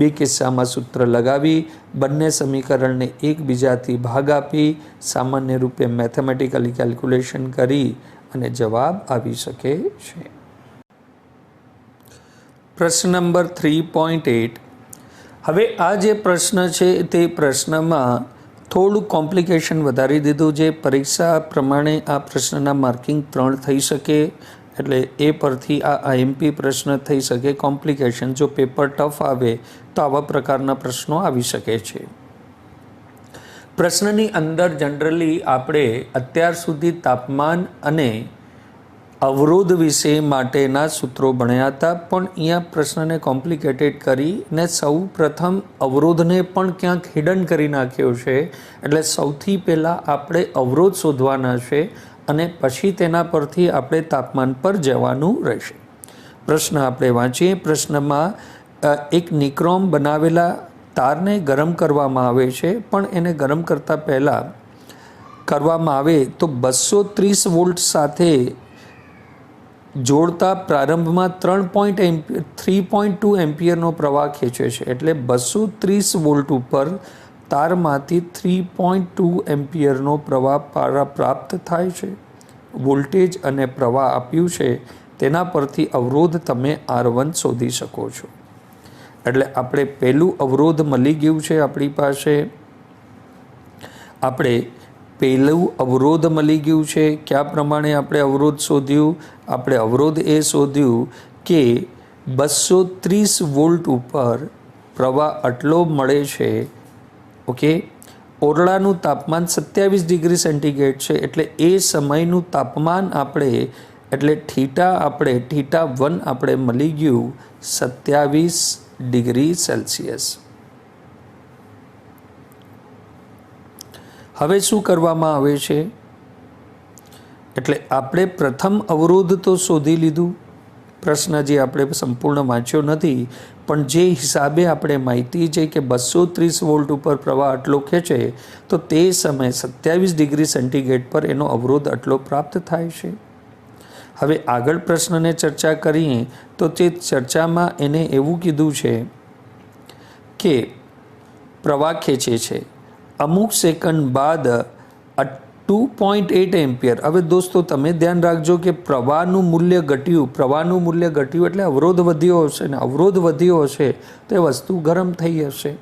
2 કિસ્સામાં સૂત્ર લગાવી બંને સમીકરણને એકબીજાથી ભાગ આપી સામાન્ય રૂપે મેથેમેટિકલી કેલ્ક્યુલેશન કરી અને જવાબ આવી શકે છે. પ્રશ્ન નંબર 3.8. હવે આ જે પ્રશ્ન છે તે પ્રશ્નમાં થોડું કોમ્પ્લિકેશન વધારી દીધું છે. પરીક્ષા પ્રમાણે આ પ્રશ્નના માર્કિંગ 3 થઈ શકે, એટલે એ પરથી આ આઈએમપી પ્રશ્ન થઈ શકે. કોમ્પ્લિકેશન, જો પેપર ટફ આવે તો આવા પ્રકારના પ્રશ્નો આવી શકે છે. પ્રશ્નની અંદર જનરલી આપણે અત્યાર સુધી તાપમાન અને અવરોધ વિશે માટેના સૂત્રો ભણ્યા હતા, પણ અહીંયા પ્રશ્નને કોમ્પ્લિકેટેડ કરીને સૌ પ્રથમ અવરોધને પણ ક્યાંક હિડન કરી નાખ્યો છે. એટલે સૌથી પહેલાં આપણે અવરોધ શોધવાના છે અને પછી તેના પરથી આપણે તાપમાન પર જવાનું રહેશે. પ્રશ્ન આપણે વાંચીએ. પ્રશ્નમાં એક નિક્રોમ બનાવેલા તારને ગરમ કરવામાં આવે છે, પણ એને ગરમ કરતાં પહેલાં કરવામાં આવે તો 230 વોલ્ટ સાથે જોડતા પ્રારંભમાં 3.2 એમ્પિયરનો પ્રવાહ ખેંચે છે. એટલે 230 વોલ્ટ ઉપર તારમાંથી 3.2 એમ્પિયરનો પ્રવાહ પ્રાપ્ત થાય છે. વોલ્ટેજ અને પ્રવાહ આપ્યું છે, તેના પરથી અવરોધ તમે R1 શોધી શકો છો. એટલે આપણે પહેલું અવરોધ મળી ગયું છે આપણી પાસે. આપણે પહેલું અવરોધ મળી ગયું છે. કયા પ્રમાણે આપણે અવરોધ શોધ્યું? આપણે અવરોધ એ શોધ્યું કે 230 વોલ્ટ ઉપર પ્રવાહ આટલો મળે છે. ઓકે, ઓરડાનું તાપમાન 27 ડિગ્રી સેન્ટીગ્રેડ છે. એટલે એ સમયનું તાપમાન આપણે એટલે θ1 આપણે મળી ગયું 27 ડિગ્રી સેલ્સિયસ. હવે શું કરવામાં આવે છે? એટલે આપણે પ્રથમ અવરોધ તો શોધી લીધું. પ્રશ્ન જે આપણે સંપૂર્ણ વાંચ્યો નથી, પણ જે હિસાબે આપણે માહિતી છે કે 230 વોલ્ટ ઉપર પ્રવાહ આટલો ખેંચે તો તે સમયે 27 ડિગ્રી સેન્ટીગ્રેડ પર એનો અવરોધ આટલો પ્રાપ્ત થાય છે. હવે આગળ પ્રશ્નને ચર્ચા કરીએ તો તે ચર્ચામાં એને એવું કીધું છે કે પ્રવાહ ખેંચે છે, અમુક સેકન્ડ બાદ 2.8 એમ્પિયર. હવે દોસ્તો તમે ધ્યાન રાખજો કે પ્રવાહનું મૂલ્ય ઘટ્યું એટલે અવરોધ વધ્યો હશે, ને અવરોધ વધ્યો હશે તો એ વસ્તુ ગરમ થઈ હશે.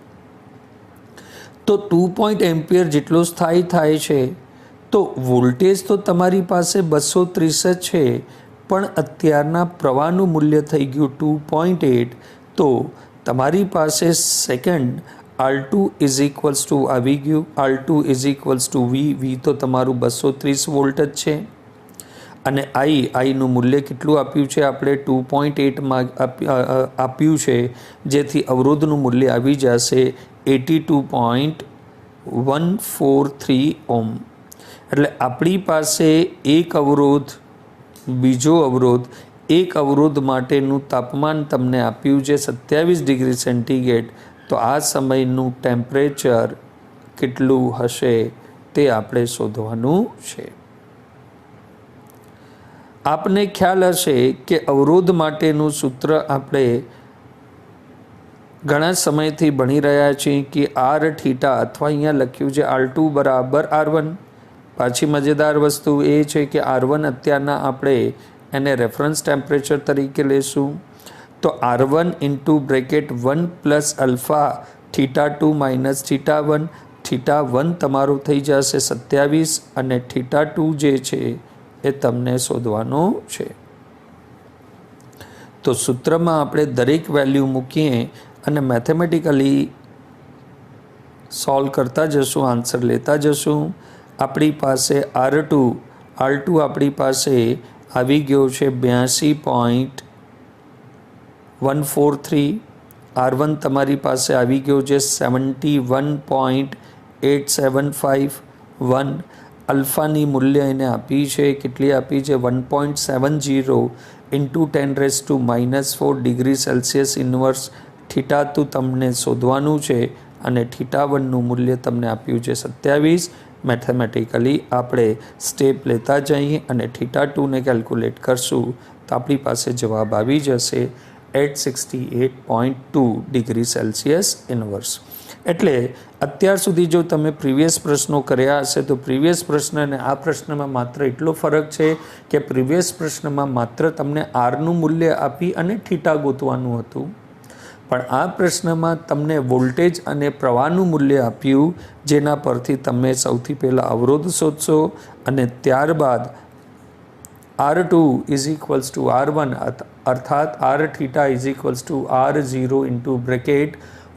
તો 2 એમ્પિયર જેટલો સ્થાયી થાય છે. તો વોલ્ટેજ તો તમારી પાસે 230 જ છે, પણ અત્યારના પ્રવાહનું મૂલ્ય થઈ ગયું 2.8. તો તમારી પાસે સેકન્ડ R2 આવી ગયું. R2 V તો તમારું 230 વોલ્ટ જ છે. અને આઈનું મૂલ્ય કેટલું આપ્યું છે? આપણે 2.8 આપ્યું છે, જેથી અવરોધનું મૂલ્ય આવી જશે 82.143 ઓહ્મ. એટલે આપણી પાસે એક અવરોધ, બીજો અવરોધ, એક અવરોધ માટેનું તાપમાન તમને આપ્યું છે 27 ડિગ્રી સેન્ટીગ્રેડ. તો આ સમયનું ટેમ્પરેચર કેટલું હશે તે આપણે શોધવાનું છે. આપને ખ્યાલ હશે કે અવરોધ માટેનું સૂત્ર આપણે ઘણા સમયથી ભણી રહ્યા છીએ કે Rθ અથવા અહીંયા લખ્યું છે R2 બરાબર R1. પાછી મજેદાર વસ્તુ એ છે કે R1 અત્યારના આપણે એને રેફરન્સ ટેમ્પરેચર તરીકે લેશું. તો R1 into bracket 1 plus alpha θ2 minus θ1. θ1 તમારું થઈ જશે 27 અને θ2 જે છે એ તમને શોધવાનો છે. તો સૂત્રમાં આપણે દરેક વેલ્યુ મૂકીએ અને મેથેમેટિકલી સોલ્વ કરતા જશું, આન્સર લેતા જશું. આપણી પાસે R2 આપણી પાસે આવી ગયો છે 82.143. R1 તમારી પાસે આવી ગયો છે 71.8751. અલ્ફાની મૂલ્ય એને આપી છે, કેટલી આપી છે? 1.70. ઇન્ટુ 10⁻⁻⁴ ડિગ્રી સેલ્સિયસ ઇન્વર્સ θ2 તમને શોધવાનું છે અને θ1નું મૂલ્ય તમને આપ્યું છે 27. મેથેમેટિકલી આપણે સ્ટેપ લેતા જઈએ અને θ2ને કેલ્ક્યુલેટ કરશું તો આપણી પાસે જવાબ આવી જશે 868.2 ડિગ્રી સેલ્સિયસ ઇન્વર્સ. એટલે અત્યાર સુધી જો તમે પ્રીવિયસ પ્રશ્નો કર્યા હશે તો પ્રીવિયસ પ્રશ્ન અને આ પ્રશ્નમાં માત્ર એટલો ફરક છે કે પ્રીવિયસ પ્રશ્નમાં માત્ર તમને આરનું મૂલ્ય આપી અને થીટા ગોતવાનું હતું, પણ આ પ્રશ્નમાં તમને વોલ્ટેજ અને પ્રવાહનું મૂલ્ય આપ્યું, જેના પરથી તમે સૌથી પહેલાં અવરોધ શોધશો અને ત્યારબાદ R2 is equals two R1 અર્થાત R theta is equals to R0 into bracket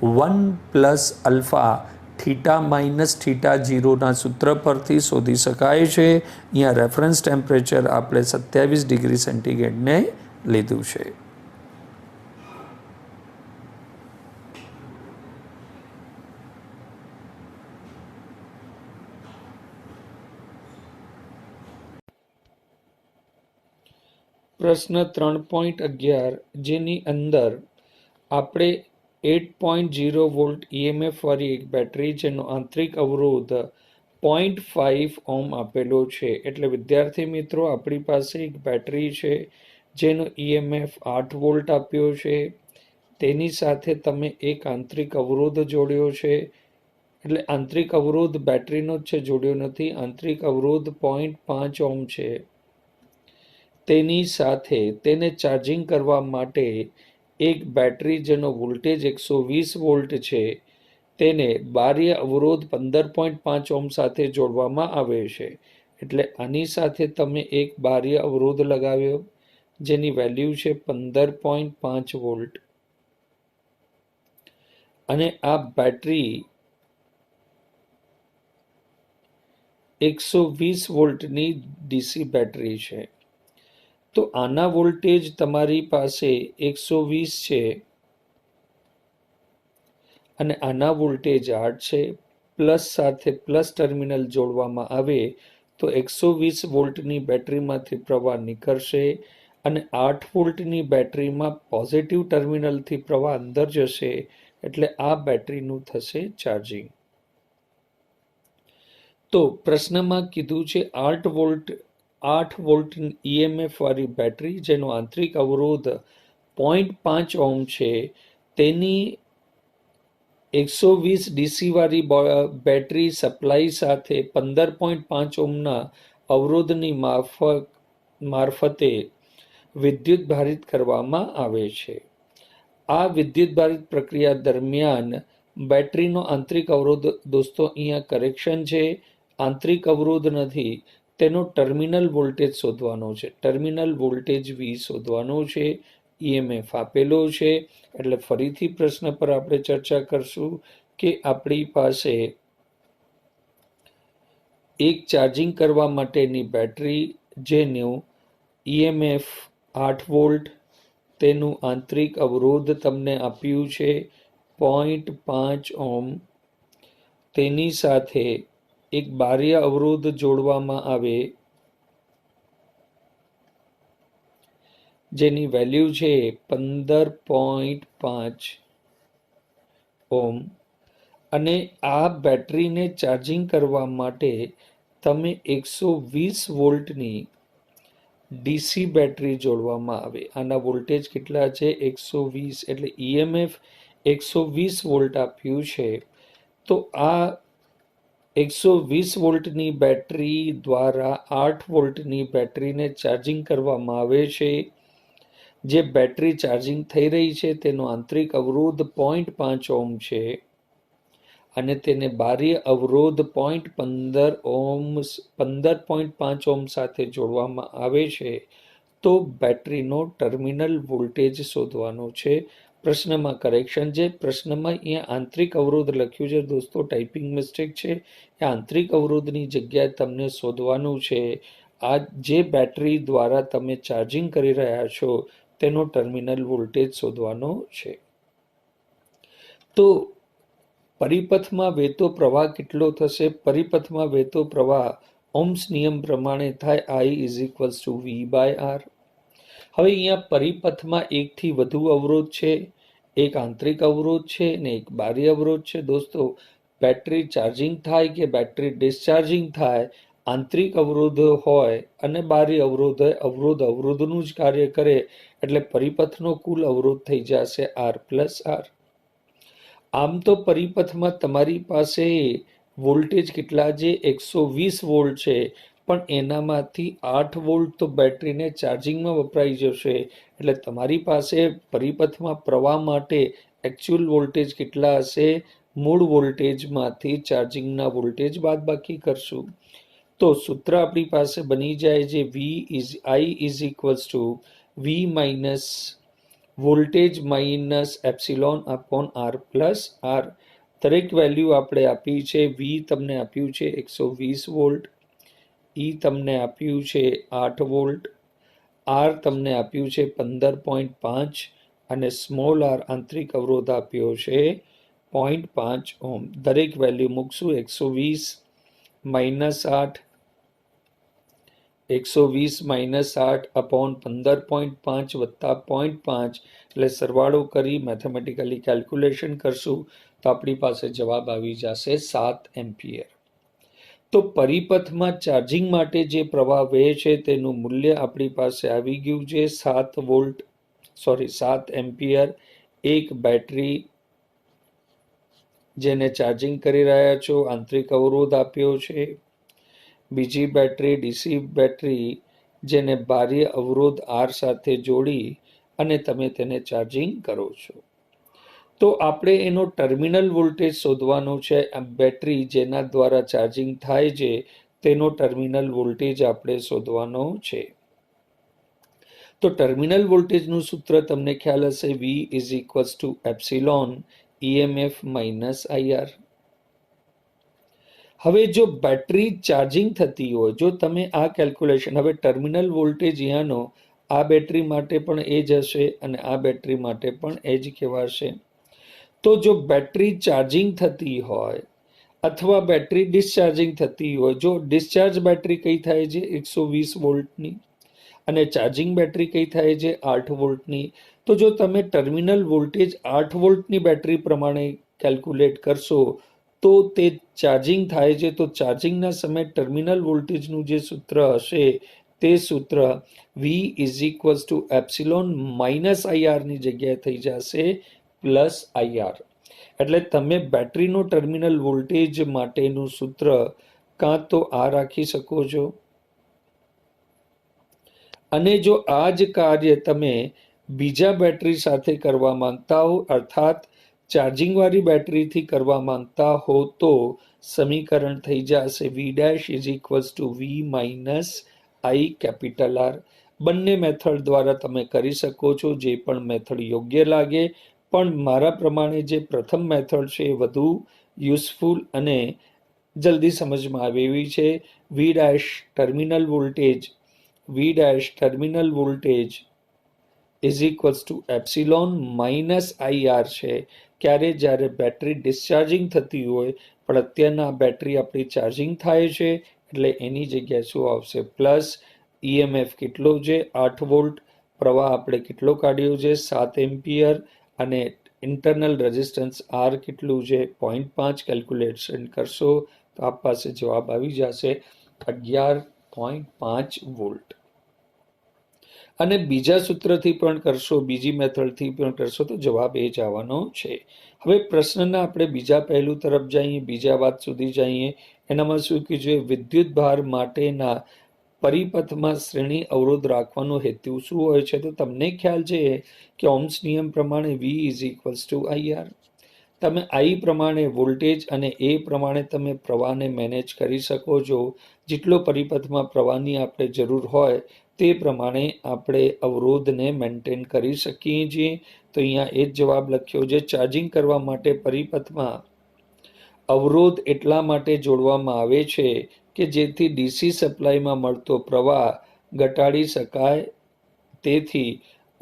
1 plus alpha theta minus θ0ના સૂત્ર પરથી શોધી શકાય છે. અહીંયા રેફરન્સ ટેમ્પરેચર આપણે 27 ડિગ્રી સેન્ટીગ્રેડને લીધું છે. પ્રશ્ન 3.11 જેની અંદર આપણે 8.0 વોલ્ટ EMF વાળી એક બેટરી જેનો આંતરિક અવરોધ 0.5 ઓહ્મ આપેલો છે. એટલે વિદ્યાર્થી મિત્રો આપણી પાસે એક બેટરી છે જેનો EMF 8 વોલ્ટ આપ્યો છે, તેની સાથે તમે એક આંતરિક અવરોધ જોડ્યો છે. એટલે આંતરિક અવરોધ બેટરીનો જ છે, જોડ્યો નથી. આંતરિક અવરોધ 0.5 ઓહ્મ છે. તેની સાથે તેને ચાર્જિંગ કરવા માટે એક બેટરી જેનો વોલ્ટેજ 120 વોલ્ટ છે તેને બાહ્ય અવરોધ 15.5 ઓહ્મ સાથે જોડવામાં આવે છે. એટલે આની સાથે તમે એક બાહ્ય અવરોધ લગાવ્યો જેની વેલ્યુ છે 15.5 વોલ્ટ અને આ બેટરી 120 વોલ્ટની ડીસી બેટરી છે. તો આના વોલ્ટેજ તમારી પાસે 120 છે અને આના વોલ્ટેજ 8 છે. પ્લસ સાથે પ્લસ ટર્મિનલ જોડવામાં આવે તો 120 વોલ્ટની બેટરીમાંથી પ્રવાહ નીકળશે અને 8 વોલ્ટની બેટરીમાં પોઝિટિવ ટર્મિનલથી પ્રવાહ અંદર જશે. એટલે આ બેટરીનું થશે ચાર્જિંગ. તો પ્રશ્નમાં કીધું છે 8 વોલ્ટ EMF વાળી બેટરી જેનો આંતરિક અવરોધ 0.5 ઓહ્મ છે તેની 120 ડીસી વાળી બેટરી સપ્લાય સાથે 15.5 ઓહ્મના અવરોધની મારફતે વિદ્યુત ભારિત કરવામાં આવે છે. આ વિદ્યુત ભારિત પ્રક્રિયા દરમિયાન બેટરીનો આંતરિક અવરોધ, દોસ્તો અહીંયા કરેક્શન છે, આંતરિક અવરોધ નથી, તેનો ટર્મિનલ વોલ્ટેજ શોધવાનો છે. ટર્મિનલ વોલ્ટેજ V શોધવાનો છે. EMF આપેલો છે. એટલે ફરીથી પ્રશ્ન પર આપણે ચર્ચા કરશું કે આપણી પાસે એક ચાર્જિંગ કરવા માટેની બેટરી જેનું EMF 8 વોલ્ટ, તેનું આંતરિક અવરોધ તમને આપ્યું છે 0.5 ઓહ્મ, તેની સાથે એક બાહ્ય અવરોધ જોડવામાં આવે જેની વેલ્યુ છે 15.5 ઓહ્મ અને આ બેટરીને ચાર્જિંગ કરવા માટે તમે 120 વોલ્ટની ડીસી બેટરી જોડવામાં આવે. આના વોલ્ટેજ કેટલા છે? 120. એટલે EMF 120 વોલ્ટ આપ્યું છે. તો આ 120 વોલ્ટની બેટરી દ્વારા 8 વોલ્ટની બેટરીને ચાર્જિંગ કરવામાં આવે છે. જે બેટરી ચાર્જિંગ થઈ રહી છે તેનો આંતરિક અવરોધ 0.5 ઓહ્મ છે અને તેને બાહ્ય અવરોધ 0.15 ઓહ્મ 15.5 ઓહ્મ સાથે જોડવામાં આવે છે. તો બેટરીનો ટર્મિનલ વોલ્ટેજ શોધવાનો છે. પ્રશ્નમાં કરેક્શન છે. પ્રશ્નમાં અહીંયા આંતરિક અવરોધ લખ્યું છે દોસ્તો, ટાઈપિંગ મિસ્ટેક છે. એ આંતરિક અવરોધની જગ્યાએ તમને શોધવાનું છે આ જે બેટરી દ્વારા તમે ચાર્જિંગ કરી રહ્યા છો તેનો ટર્મિનલ વોલ્ટેજ શોધવાનો છે. તો પરિપથમાં વહેતો પ્રવાહ કેટલો થશે? પરિપથમાં વહેતો પ્રવાહ ઓહ્મ્સ નિયમ પ્રમાણે થાય I = V/R. હવે અહીંયા પરિપથમાં એકથી વધુ અવરોધ છે, એક આંતરિક અવરોધ છે અને એક બાહ્ય અવરોધ છે. દોસ્તો, બેટરી ચાર્જિંગ થાય કે બેટરી ડિસ્ચાર્જિંગ થાય, આંતરિક અવરોધ હોય અને બાહ્ય અવરોધ હોય, અવરોધ અવરોધનું જ કાર્ય કરે, એટલે પરિપથનો કુલ અવરોધ થઈ જશે R પ્લસ R. આમ તો પરિપથમાં તમારી પાસે વોલ્ટેજ કેટલા છે? 120 વોલ્ટ છે, પણ એનામાંથી 8 વોલ્ટ તો બેટરીને ચાર્જિંગમાં વપરાઈ જશે. એટલે તમારી પાસે પરિપથમાં પ્રવાહ માટે એકચ્યુઅલ વોલ્ટેજ કેટલા હશે? મૂળ વોલ્ટેજમાંથી ચાર્જિંગના વોલ્ટેજ બાદબાકી કરશું તો સૂત્ર આપણી પાસે બની જાય છે I is equals two V minus voltage minus epsilon upon R plus R. દરેક વેલ્યુ આપણે આપી છે. V તમને આપ્યું છે 120 વોલ્ટ, E તમને આપ્યું છે 8 વોલ્ટ, R તમને આપ્યું છે 15.5 અને સ્મોલ r આંતરિક અવરોધ આપ્યો છે 0.5 ઓહમ. દરેક વેલ્યુ મૂકશું. 120 - 8 અપોન 15.5 વત્તા 0.5 એટલે સરવાળો કરી મેથેમેટિકલી કેલ્ક્યુલેશન કરશું તો આપણી પાસે જવાબ આવી જશે 7 એમ્પિયર. તો પરિપથમાં ચાર્જિંગ માટે જે પ્રવાહ વહે છે તેનું મૂલ્ય આપણી પાસે આવી ગયું છે 7 એમ્પિયર. એક બેટરી જેને ચાર્જિંગ કરી રહ્યા છો, આંતરિક અવરોધ આપ્યો છે. બીજી બેટરી ડીસી બેટરી જેને બાહ્ય અવરોધ R સાથે જોડી અને તમે તેને ચાર્જિંગ કરો છો. તો આપણે એનો ટર્મિનલ વોલ્ટેજ શોધવાનો છે. આ બેટરી જેના દ્વારા ચાર્જિંગ થાય છે તેનો ટર્મિનલ વોલ્ટેજ આપણે શોધવાનો છે. તો ટર્મિનલ વોલ્ટેજનું સૂત્ર તમને ખ્યાલ હશે, V is equals to epsilon EMF minus IR. હવે જો બેટરી ચાર્જિંગ થતી હોય, જો તમે આ કેલ્ક્યુલેશન, હવે ટર્મિનલ વોલ્ટેજ અહીંયાનો આ બેટરી માટે પણ એ જ હશે અને આ બેટરી માટે પણ એ જ કહેવાશે. તો જો બેટરી ચાર્જિંગ થતી હોય અથવા બેટરી ડિસ્ચાર્જિંગ થતી હોય, જો ડિસ્ચાર્જ બેટરી કઈ થાય છે 120 વોલ્ટની અને ચાર્જિંગ બેટરી કઈ થાય છે 8 વોલ્ટની, તો જો તમે ટર્મિનલ વોલ્ટેજ 8 વોલ્ટની બેટરી પ્રમાણે કેલ્ક્યુલેટ કરશો તો તે ચાર્જિંગ થાય છે, તો ચાર્જિંગના સમયે ટર્મિનલ વોલ્ટેજનું જે સૂત્ર હશે તે સૂત્ર V is equals to epsilon minus IR ની જગ્યાએ થઈ જશે પ્લસ IR. એટલે તમે બેટરીનો ટર્મિનલ વોલ્ટેજ માટેનું સૂત્ર કાં તો આ રાખી શકો છો અને જો આ જ કાર્ય તમે બીજા બેટરી સાથે કરવા માંગતા હો, અર્થાત ચાર્જિંગ વાળી બેટરીથી કરવા માંગતા હો, તો સમીકરણ થઈ જશે V dash is equals two V minus I capital R. બંને મેથડ દ્વારા તમે કરી શકો છો, જે પણ મેથડ યોગ્ય લાગે, પણ મારા પ્રમાણે જે પ્રથમ મેથડ છે એ વધુ યુઝફુલ અને જલ્દી સમજમાં આવે એવી છે. V dash terminal voltage is equals to epsilon minus IR છે. ક્યારે? જ્યારે બેટરી ડિસ્ચાર્જિંગ થતી હોય, પણ અત્યારના બેટરી આપણી ચાર્જિંગ થાય છે એટલે એની જગ્યાએ શું આવશે? પ્લસ. EMF કેટલો છે? 8 વોલ્ટ. પ્રવાહ આપણે કેટલો કાઢ્યો છે? 7 એમ્પિયર. અને ઇન્ટરનલ રેઝિસ્ટન્સ R કેટલું છે? 0.5. કેલ્ક્યુલેશન કરશો તો આપ પાસે જવાબ આવી જશે 11.5 વોલ્ટ. અને બીજા સૂત્રથી પણ કરશો, બીજી મેથડથી પણ કરશો તો જવાબ એ જ આવવાનો છે. હવે પ્રશ્નના આપણે બીજા પહેલું તરફ જઈએ, બીજા વાત સુધી જઈએ. એનામાં શું કીધું છે? વિદ્યુત ભાર માટેના પરિપથમાં શ્રેણી અવરોધ રાખવાનો હેતુ શું હોય છે? તો તમને ખ્યાલ છે કે ઓહ્મ્સ નિયમ પ્રમાણે V is equals two IR. તમે I પ્રમાણે વોલ્ટેજ અને A પ્રમાણે તમે પ્રવાહને મેનેજ કરી શકો છો. જેટલો પરિપથમાં પ્રવાહની આપણે જરૂર હોય તે પ્રમાણે આપણે અવરોધને મેન્ટેન કરી શકીએ છીએ. તો અહીંયા એ જ જવાબ લખ્યો છે. ચાર્જિંગ કરવા માટે પરિપથમાં અવરોધ એટલા માટે જોડવામાં આવે છે કે જેથી ડીસી સપ્લાયમાં મળતો પ્રવાહ ઘટાડી શકાય, તેથી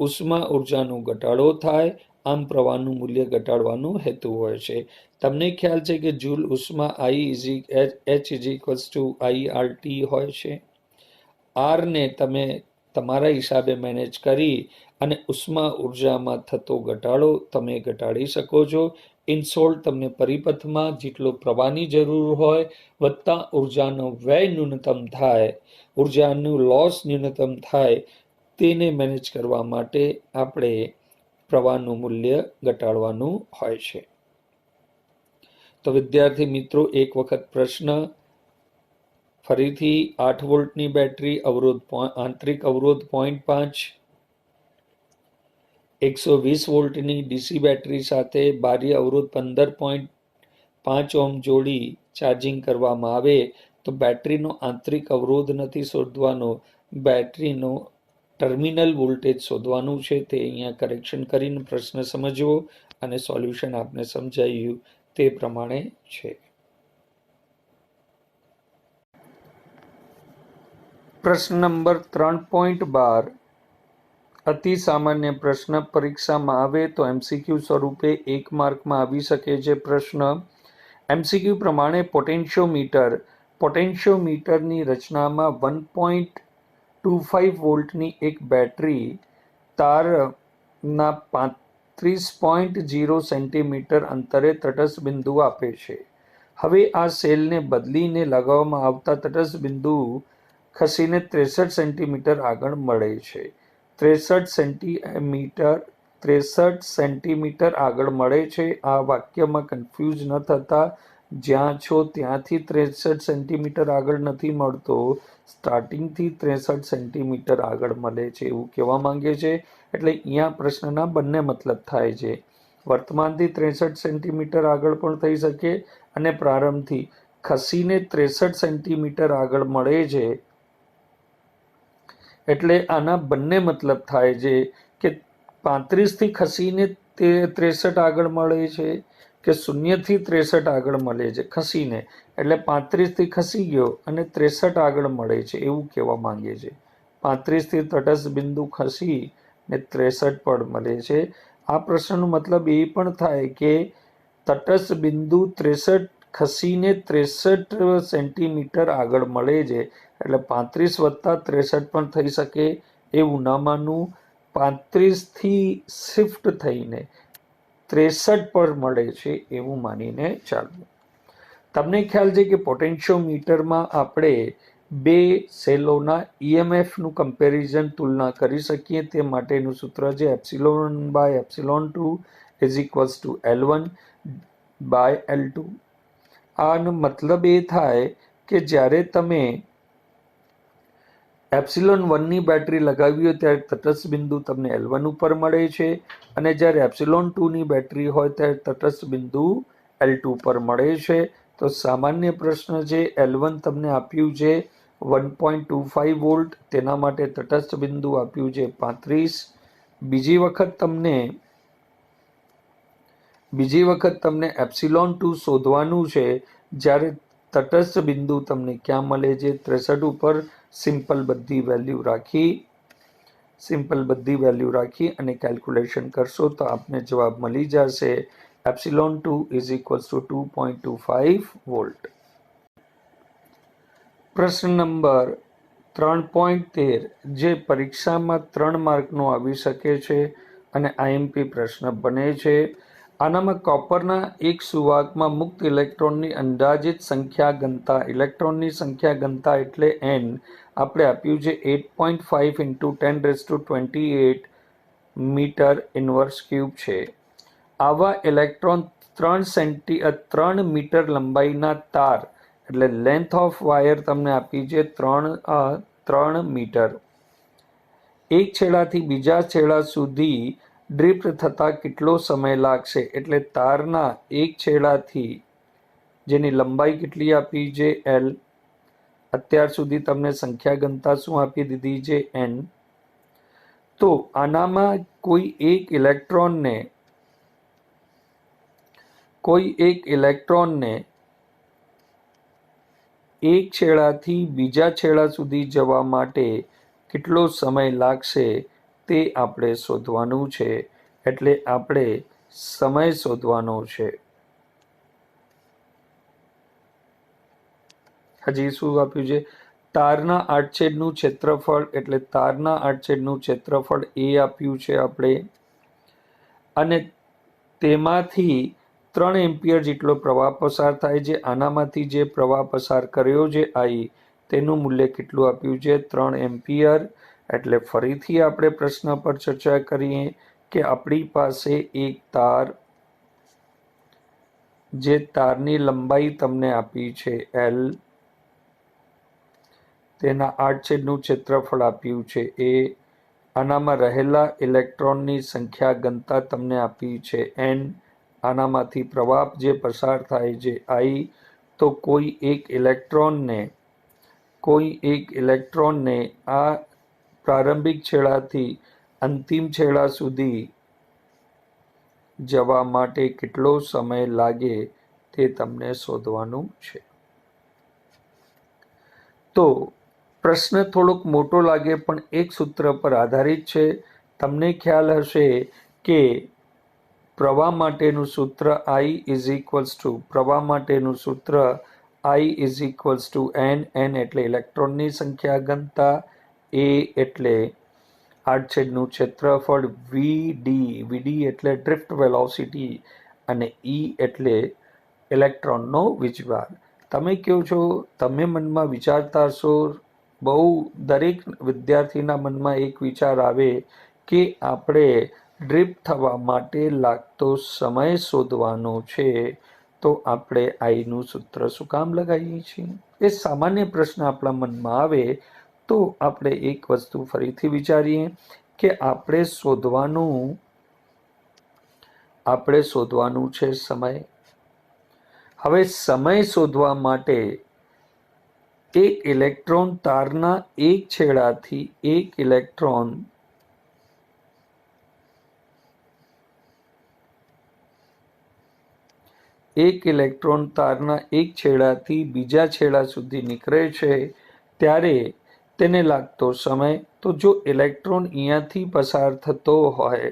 ઉષ્મા ઉર્જાનો ઘટાડો થાય. આમ પ્રવાહનું મૂલ્ય ઘટાડવાનો હેતુ હોય છે. તમને ખ્યાલ છે કે જૂલ ઉષ્મા H is equals two IRT હોય છે. R ને તમે તમારા હિસાબે મેનેજ કરી અને ઉષ્મા ઉર્જામાં થતો ઘટાડો તમે ઘટાડી શકો છો. ઇન શોર્ટ, તમને પરિપથમાં જેટલો પ્રવાહની જરૂર હોય વત્તા ઉર્જાનો વ્યય ન્યૂનતમ થાય, ઉર્જાનું લોસ ન્યૂનતમ થાય, તેને મેનેજ કરવા માટે આપણે પ્રવાહનું મૂલ્ય ઘટાડવાનું હોય છે. તો વિદ્યાર્થી મિત્રો, એક વખત પ્રશ્ન ફરીથી 8 વોલ્ટની બેટરી, આંતરિક અવરોધ 0.5, 120 વોલ્ટની ડીસી બેટરી સાથે બાહ્ય અવરોધ 15.5 ઓહ્મ જોડી ચાર્જિંગ કરવામાં આવે તો બેટરીનો આંતરિક અવરોધ નથી શોધવાનો, બેટરીનો ટર્મિનલ વોલ્ટેજ શોધવાનું છે. તે અહીંયા કરેક્શન કરીને પ્રશ્ન સમજવો અને સોલ્યુશન આપને સમજાયું તે પ્રમાણે છે. પ્રશ્ન નંબર 3.12 અતિ સામાન્ય પ્રશ્ન, પરીક્ષામાં આવે તો એમસીક્યુ સ્વરૂપે 1 માર્કમાં આવી શકે છે. પ્રશ્ન એમસીક્યુ પ્રમાણે પોટેન્શિયોમીટરની રચનામાં 1.25 વોલ્ટની એક બેટરી તારના 35.0 સેન્ટીમીટર અંતરે તટસ્થ બિંદુ આપે છે. હવે આ સેલને બદલીને લગાવવામાં આવતા તટસ્થ બિંદુ ખસીને 63 સેન્ટીમીટર આગળ મળે છે. 63 સેન્ટીમીટર આગળ મળે છે. આ વાક્યમાં કન્ફ્યુઝ ન થતા, જ્યાં છો ત્યાંથી 63 સેન્ટીમીટર આગળ નથી મળતો, સ્ટાર્ટિંગથી 63 સેન્ટીમીટર આગળ મળે છે એવું કહેવા માંગે છે. એટલે અહીંયા પ્રશ્નના બંને મતલબ થાય છે. વર્તમાનથી 63 સેન્ટીમીટર આગળ પણ થઈ શકે અને પ્રારંભથી ખસીને 63 સેન્ટીમીટર આગળ મળે છે. એટલે આના બંને મતલબ થાય છે કે 35 થી ખસીને 63 આગળ મળે છે કે 0 થી 63 આગળ મળે છે ખસીને, એટલે 35 થી ખસી ગયો અને 63 આગળ મળે છે એવું કહેવા માંગે છે. 35 થી તટસ્થ બિંદુ ખસી ને 63 પર મળે છે. આ પ્રશ્નનો મતલબ એ પણ થાય કે તટસ્થ બિંદુ 63 ખસીને 63 સેન્ટીમીટર આગળ મળે છે. એટલે 35 વત્તા 63 પણ થઈ શકે એવું ન માનવું, 35 થી શિફ્ટ થઈને 63 પર મળે છે એવું માનીને ચાલવું. તમને ખ્યાલ છે કે પોટેન્શિયોમીટરમાં આપણે બે સેલોના ઈએમએફનું કમ્પેરિઝન તુલના કરી શકીએ. તે માટેનું સૂત્ર છે ε1/ε2 = L1/L2. આનો મતલબ એ થાય કે જ્યારે તમે ε1ની બેટરી લગાવી હોય ત્યારે તટસ્થ બિંદુ તમને L1 ઉપર મળે છે અને જ્યારે ε2ની બેટરી હોય ત્યારે તટસ્થ બિંદુ L2 પર મળે છે. તો સામાન્ય પ્રશ્ન છે, L1 તમને આપ્યું છે 1.25 વોલ્ટ, તેના માટે તટસ્થ બિંદુ આપ્યું છે 35. બીજી વખત તમને ε2 શોધવાનું છે, જ્યારે તટસ્થ બિંદુ તમને ક્યાં મળે છે? 63 ઉપર. સિમ્પલ બધી વેલ્યુ રાખી અને કેલ્ક્યુલેશન કરશો તો આપને જવાબ મળી જશે ε2 = 2.25 વોલ્ટ. પ્રશ્ન નંબર 3.13 જે પરીક્ષામાં 3 માર્કનો આવી શકે છે અને આઈએમપી પ્રશ્ન બને છે. આનામાં કોપરના એક સુવાહકમાં મુક્ત ઇલેક્ટ્રોનની અંદાજિત સંખ્યા ઘનતા, ઇલેક્ટ્રોનની સંખ્યા ઘનતા એટલે n, આપણે આપ્યું છે 8.5 × 1028 મીટર ઇન્વર્સ ક્યુબ છે. આવા ઇલેક્ટ્રોન 3 મીટર લંબાઈના તાર એટલે લેન્થ ઓફ વાયર તમને આપી છે 3 મીટર. એક છેડાથી બીજા છેડા સુધી ડ્રિફ્ટ થતા કેટલો સમય લાગશે? એટલે તારના એક છેડાથી, જેની લંબાઈ કેટલી આપી છે? L. અત્યાર સુધી તમને સંખ્યા ઘનતા શું આપી દીધી છે? n. તો આનામાં કોઈ એક ઇલેક્ટ્રોનને એક છેડાથી બીજા છેડા સુધી જવા માટે કેટલો સમય લાગશે તે આપણે શોધવાનું છે. એટલે આપણે સમય શોધવાનો છે. હજી શું આપ્યું છે? તારના આડછેદનું ક્ષેત્રફળ એટલે તારના આડછેદનું ક્ષેત્રફળ એ આપ્યું છે આપણે, અને તેમાંથી 3 એમ્પિયર જેટલો પ્રવાહ પસાર થાય છે. આનામાંથી જે પ્રવાહ પસાર કર્યો છે આઈ, તેનું મૂલ્ય કેટલું આપ્યું છે? 3 એમ્પિયર. એટલે ફરીથી આપણે પ્રશ્ન પર ચર્ચા કરીએ કે આપણી પાસે એક તાર, જે તારની લંબાઈ તમને આપી છે L, તેના આડછેદનું ક્ષેત્રફળ આપ્યું છે A, આનામાં રહેલા ઇલેક્ટ્રોનની સંખ્યા ઘનતા તમને આપી છે N, આનામાંથી પ્રવાહ જે પસાર થાય છે I. તો કોઈ એક ઇલેક્ટ્રોનને આ પ્રારંભિક છેડાથી અંતિમ છેડા સુધી જવા માટે કેટલો સમય લાગે તે તમને શોધવાનું છે. તો પ્રશ્ન થોડોક મોટો લાગે પણ એક સૂત્ર પર આધારિત છે. તમને ખ્યાલ હશે કે પ્રવાહ માટેનું સૂત્ર I is equals two N એટલે ઇલેક્ટ્રોનની સંખ્યા ઘનતા, A એટલે આડછેદનું ક્ષેત્રફળ, VD એટલે ડ્રિફ્ટ વેલોસિટી, અને E એટલે ઇલેક્ટ્રોનનો વીજભાર. તમે કહો છો, તમે મનમાં વિચારતા હશો, દરેક વિદ્યાર્થીના મનમાં એક વિચાર આવે કે આપણે ડ્રિફ્ટ થવા માટે લાગતો સમય શોધવાનો છે, તો આપણે આઈનું સૂત્ર શું કામ લગાવીએ છીએ? એ સામાન્ય પ્રશ્ન આપણા મનમાં આવે તો આપણે એક વસ્તુ ફરીથી વિચારીએ કે આપણે શોધવાનું છે સમય. હવે સમય શોધવા માટે એક ઇલેક્ટ્રોન તારના એક છેડાથી બીજા છેડા સુધી નીકળે છે ત્યારે તેને લાગતો સમય, તો જો ઇલેક્ટ્રોન અહીંયાથી પસાર થતો હોય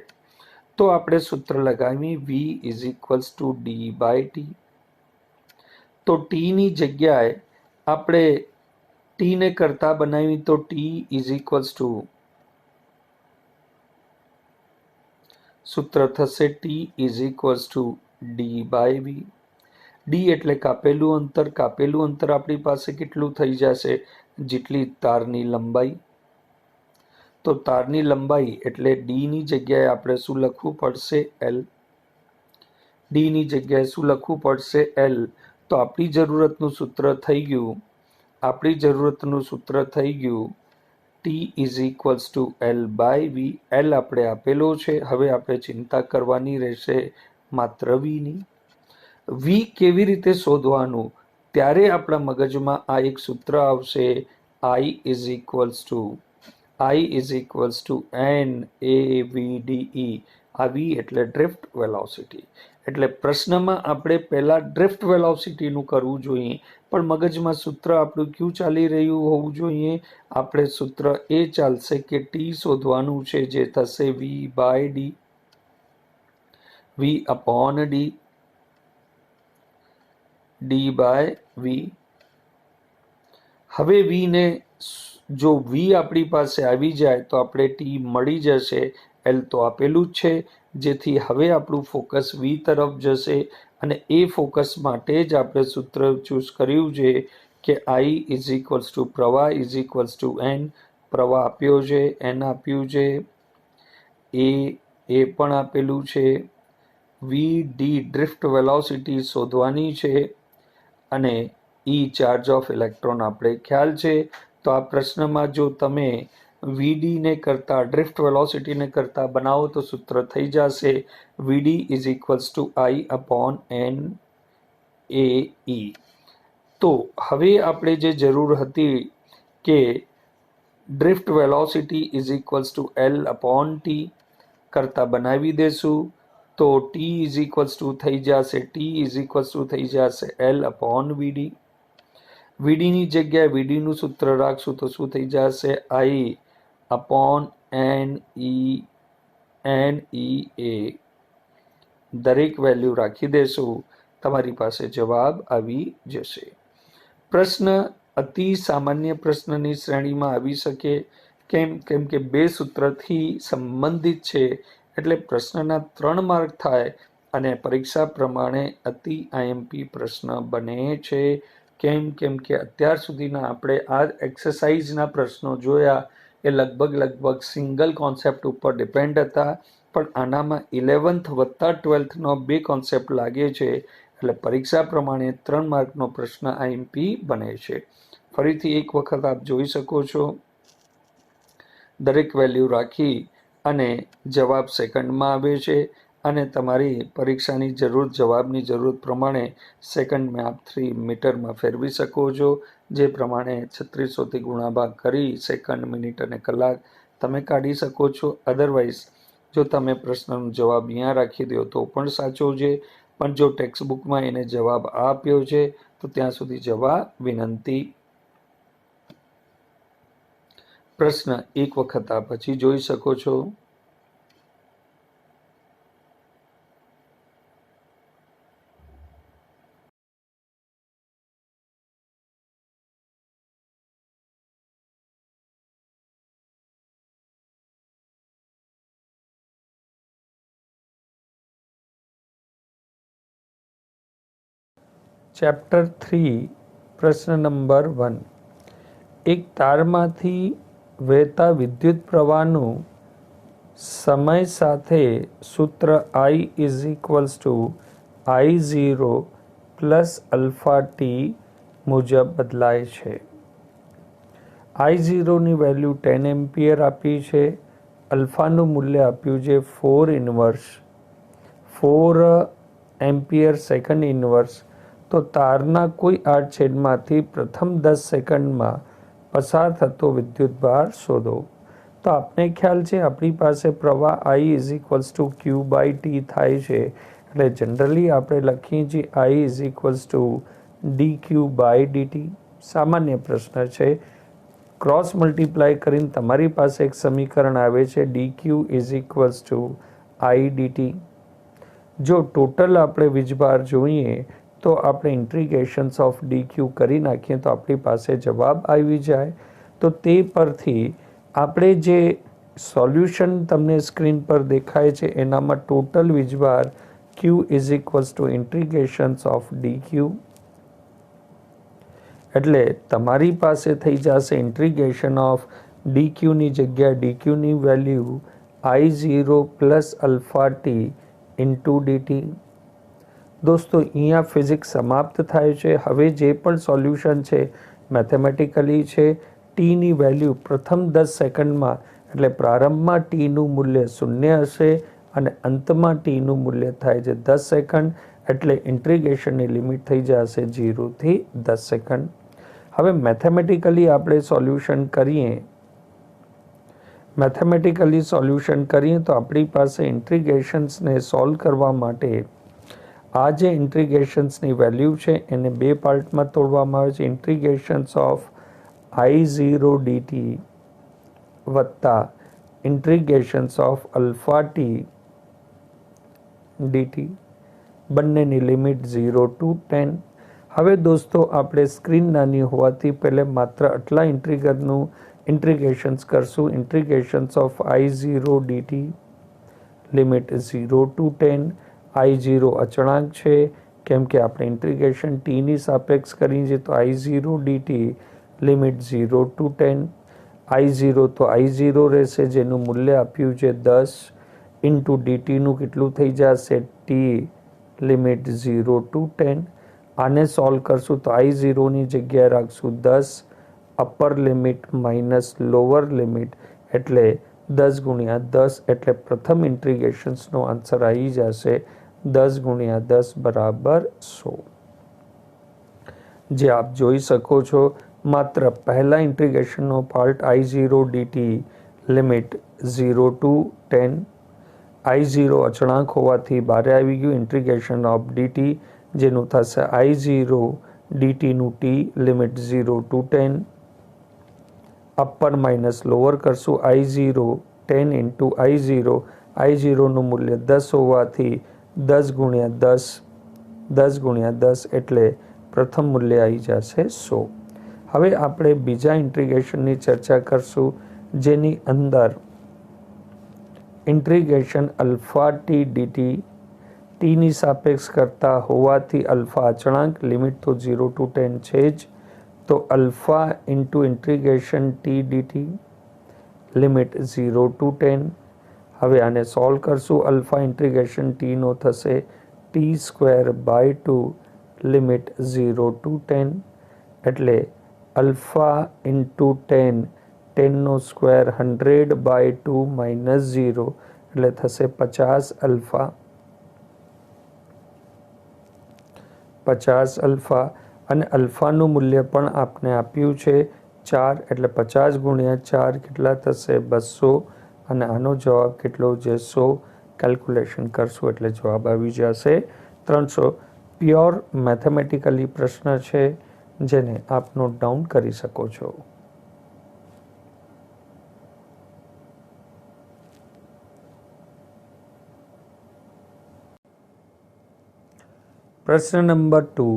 તો આપણે સૂત્ર લગાવીએ V is equals two D/T. તો ટીની જગ્યાએ આપણે ટીને કરતા બનાવી તો T ઇઝ ઇક્વલ્સ ટુ સૂત્ર થશે T is equals two D/V. D એટલે કાપેલું અંતર આપણી પાસે કેટલું થઈ જશે? જેટલી તારની લંબાઈ. તો તારની લંબાઈ એટલે ડી ની જગ્યાએ આપણે શું લખવું પડશે? L. ડી ની જગ્યાએ શું લખવું પડશે? L. તો આપણી જરૂરતનું સૂત્ર થઈ ગયું T is equals two L/V. L આપણે આપેલો છે, હવે આપણે ચિંતા કરવાની રહેશે માત્ર V ની. V કેવી રીતે શોધવાનું? ત્યારે આપણા મગજમાં આ એક સૂત્ર આવશે, I is equals two NAVDE. આ V એટલે ડ્રિફ્ટ વેલોસિટી. એટલે પ્રશ્નમાં આપણે પહેલા ડ્રિફ્ટ વેલોસિટીનું કરવું જોઈએ, પણ મગજમાં સૂત્ર આપણું ક્યું ચાલી રહ્યું હોવું જોઈએ? આપણે સૂત્ર એ ચાલશે કે T શોધવાનું છે, જે થશે V/D. D/V. હવે જો V આપણી પાસે આવી જાય તો આપણે T મળી જશે, L તો આપેલું જ છે, જેથી હવે આપણું ફોકસ V તરફ જશે, અને એ ફોકસ માટે જ આપણે સૂત્ર ચૂઝ કર્યું છે કે I ઇઝ ઇક્વલ્સ ટુ પ્રવાહ ઇઝ ઇક્વલ્સ ટુ N. પ્રવાહ આપ્યો છે, N આપ્યું છે, એ પણ આપેલું છે, VD ડ્રિફ્ટ વેલોસિટી શોધવાની છે, અને E ચાર્જ ઓફ ઇલેક્ટ્રોન આપણે ખ્યાલ છે. તો આ પ્રશ્નમાં જો તમે VD ને કરતા ડ્રિફ્ટ વેલોસિટીને કરતા બનાવો તો સૂત્ર થઈ જશે VD is equals two I/NAE. તો હવે આપણે જે જરૂર હતી કે drift velocity is equals two L/T કરતા બનાવી દેશું, તો T ઇઝ ઇક્વલ્સ ટુ થઈ જશે L/VD. VD ની જગ્યાએ VD નું સૂત્ર રાખશું તો શું થઈ જશે? I/NEA. દરેક વેલ્યુ રાખી દેશું, તમારી પાસે જવાબ આવી જશે. પ્રશ્ન અતિ સામાન્ય પ્રશ્નની શ્રેણીમાં આવી શકે. કેમ કે બે સૂત્રથી સંબંધિત છે એટલે પ્રશ્નના 3 માર્ક થાય અને પરીક્ષા પ્રમાણે અતિ આઈએમપી પ્રશ્ન બને છે. કેમ કે અત્યાર સુધીના આપણે આ એક્સરસાઇઝના પ્રશ્નો જોયા એ લગભગ સિંગલ કોન્સેપ્ટ ઉપર ડિપેન્ડ હતા, પણ આનામાં 11th વત્તા 12thનો 2 કોન્સેપ્ટ લાગે છે એટલે પરીક્ષા પ્રમાણે 3 માર્કનો પ્રશ્ન આઈએમપી બને છે. ફરીથી એક વખત આપ જોઈ શકો છો, દરેક વેલ્યુ રાખી અને જવાબ સેકન્ડમાં આવે છે અને તમારી પરીક્ષાની જવાબની જરૂરત પ્રમાણે સેકન્ડમાં આપ 3 મીટરમાં ફેરવી શકો છો, જે પ્રમાણે 3600થી ગુણાભાગ કરી સેકન્ડ, મિનિટ અને કલાક તમે કાઢી શકો છો. અધરવાઇઝ જો તમે પ્રશ્નનો જવાબ અહીંયા રાખી દો તો પણ સાચો છે, પણ જો ટેક્સ્ટ બુકમાં એને જવાબ આપ્યો છે તો ત્યાં સુધી જવા વિનંતી. પ્રશ્ન એક વખત આ પછી જોઈ શકો છો. ચેપ્ટર 3 પ્રશ્ન નંબર 1. એક તારમાંથી વહેતા વિદ્યુત પ્રવાહનું સમય સાથે સૂત્ર I I0 plus alpha T મુજબ બદલાય છે. I0ની વેલ્યુ 10 એમ્પિયર આપી છે, અલ્ફાનું મૂલ્ય આપ્યું છે 4 એમ્પિયર સેકન્ડ ઇનવર્સ. તો તારના કોઈ આડછેદમાંથી પ્રથમ 10 સેકન્ડમાં પસાર થતો વિદ્યુતભાર શોધો. તો આપને ખ્યાલ છે આપણી પાસે પ્રવાહ I Q/T થાય છે, એટલે જનરલી આપણે લખીએ છીએ I dQ/dt. સામાન્ય પ્રશ્ન છે, ક્રોસ મલ્ટીપ્લાય કરીને તમારી પાસે એક સમીકરણ આવે છે dQ I dt. જો ટોટલ આપણે વીજભાર જોઈએ તો આપણે ઇન્ટિગ્રેશન્સ ઓફ dQ કરી નાખીએ તો આપણી પાસે જવાબ આવી જાય. તો તે પરથી આપણે જે સોલ્યુશન તમને સ્ક્રીન પર દેખાય છે એનામાં ટોટલ વીજભાર Q ઇન્ટિગ્રેશન્સ ઓફ dQ, એટલે તમારી પાસે થઈ જશે ઇન્ટિગ્રેશન ઓફ dQની જગ્યાએ dQની value I0 plus alpha T into dt. દોસ્તો અહીંયા ફિઝિક્સ સમાપ્ત થાય છે. હવે જે પણ સોલ્યુશન છે મેથેમેટિકલી છે. ટીની વેલ્યુ પ્રથમ 10 સેકન્ડમાં એટલે પ્રારંભમાં ટીનું મૂલ્ય 0 હશે અને અંતમાં ટીનું મૂલ્ય થાય છે 10 સેકન્ડ, એટલે ઇન્ટિગ્રેશનની લિમિટ થઈ જશે 0 થી 10 સેકન્ડ. હવે મેથેમેટિકલી આપણે સોલ્યુશન કરીએ તો આપણી પાસે ઇન્ટિગ્રેશન્સને સોલ્વ કરવા માટે આ જે ઇન્ટિગ્રેશન્સની વેલ્યુ છે એને 2 પાર્ટમાં તોડવામાં આવે છે. ઇન્ટિગ્રેશન્સ ઓફ I0 dt વત્તા ઇન્ટિગ્રેશન્સ ઓફ અલ્ફા ટી dt, બંનેની લિમિટ 0 to 10. હવે દોસ્તો આપણે સ્ક્રીન નાની હોવાથી પહેલે માત્ર આટલા ઇન્ટિગ્રેશન્સ કરશું. Integrations of I0 dt limit 0 to 10. I0 અચળાંક છે કેમ કે આપણે ઇન્ટિગ્રેશન ટીની સાપેક્ષ કરી છે, તો I0 dt limit 0 to 10. I0 તો I0 રહેશે જેનું મૂલ્ય આપ્યું છે 10 ઇન્ટુ ડીટીનું કેટલું થઈ જશે T લિમિટ 0 to 10. આને સોલ્વ કરશું તો I0ની જગ્યાએ રાખશું 10 upper limit minus lower limit એટલે 10 ગુણ્યા 10, એટલે પ્રથમ ઇન્ટિગ્રેશન્સનો આન્સર આવી જશે 10 ગુણ્યા 10 બરાબર 100. જે આપ જોઈ શકો છો માત્ર પહેલા ઇન્ટિગ્રેશનનો part I0 dt limit 0 to 10. I0 અચળાંક હોવાથી બારે આવી ગયું ઇન્ટિગ્રેશન ઓફ dt, જેનું થશે I0 dtનું t limit 0 to 10. Upper minus lower કરશું I0 10 ઇન્ટુ I0નું મૂલ્ય 10 હોવાથી 10 ગુણ્યા 10 એટલે પ્રથમ મૂલ્ય આવી જશે 100. હવે આપણે બીજા ઇન્ટિગ્રેશનની ચર્ચા કરશું, જેની અંદર ઇન્ટિગ્રેશન અલ્ફા ટી ડીટી ટીની સાપેક્ષ કરતા હોવાથી અલ્ફા અચળાંક, લિમિટ તો 0 to 10 છે જ, તો alpha into integration T DT limit 0 to 10. હવે આને સોલ્વ કરશું. અલ્ફા ઇન્ટિગ્રેશન ટીનો થશે t²/2 લિમિટ 0 to 10, એટલે અલ્ફા ઇન્ટુ 10, 10નો સ્ક્વેર 100/2 માઇનસ 0, એટલે થશે 50 અલ્ફા. 50 અલ્ફા અને અલ્ફાનું મૂલ્ય પણ આપને આપ્યું છે 4, એટલે 50 ગુણ્યા 4 કેટલા થશે 200, અને આનો જવાબ કેટલો છે 100. કેલ્ક્યુલેશન કરશું એટલે જવાબ આવી જશે 300. પ્યોર મેથેમેટિકલી પ્રશ્ન છે, જેને આપ નોટ ડાઉન કરી શકો છો. પ્રશ્ન નંબર 2,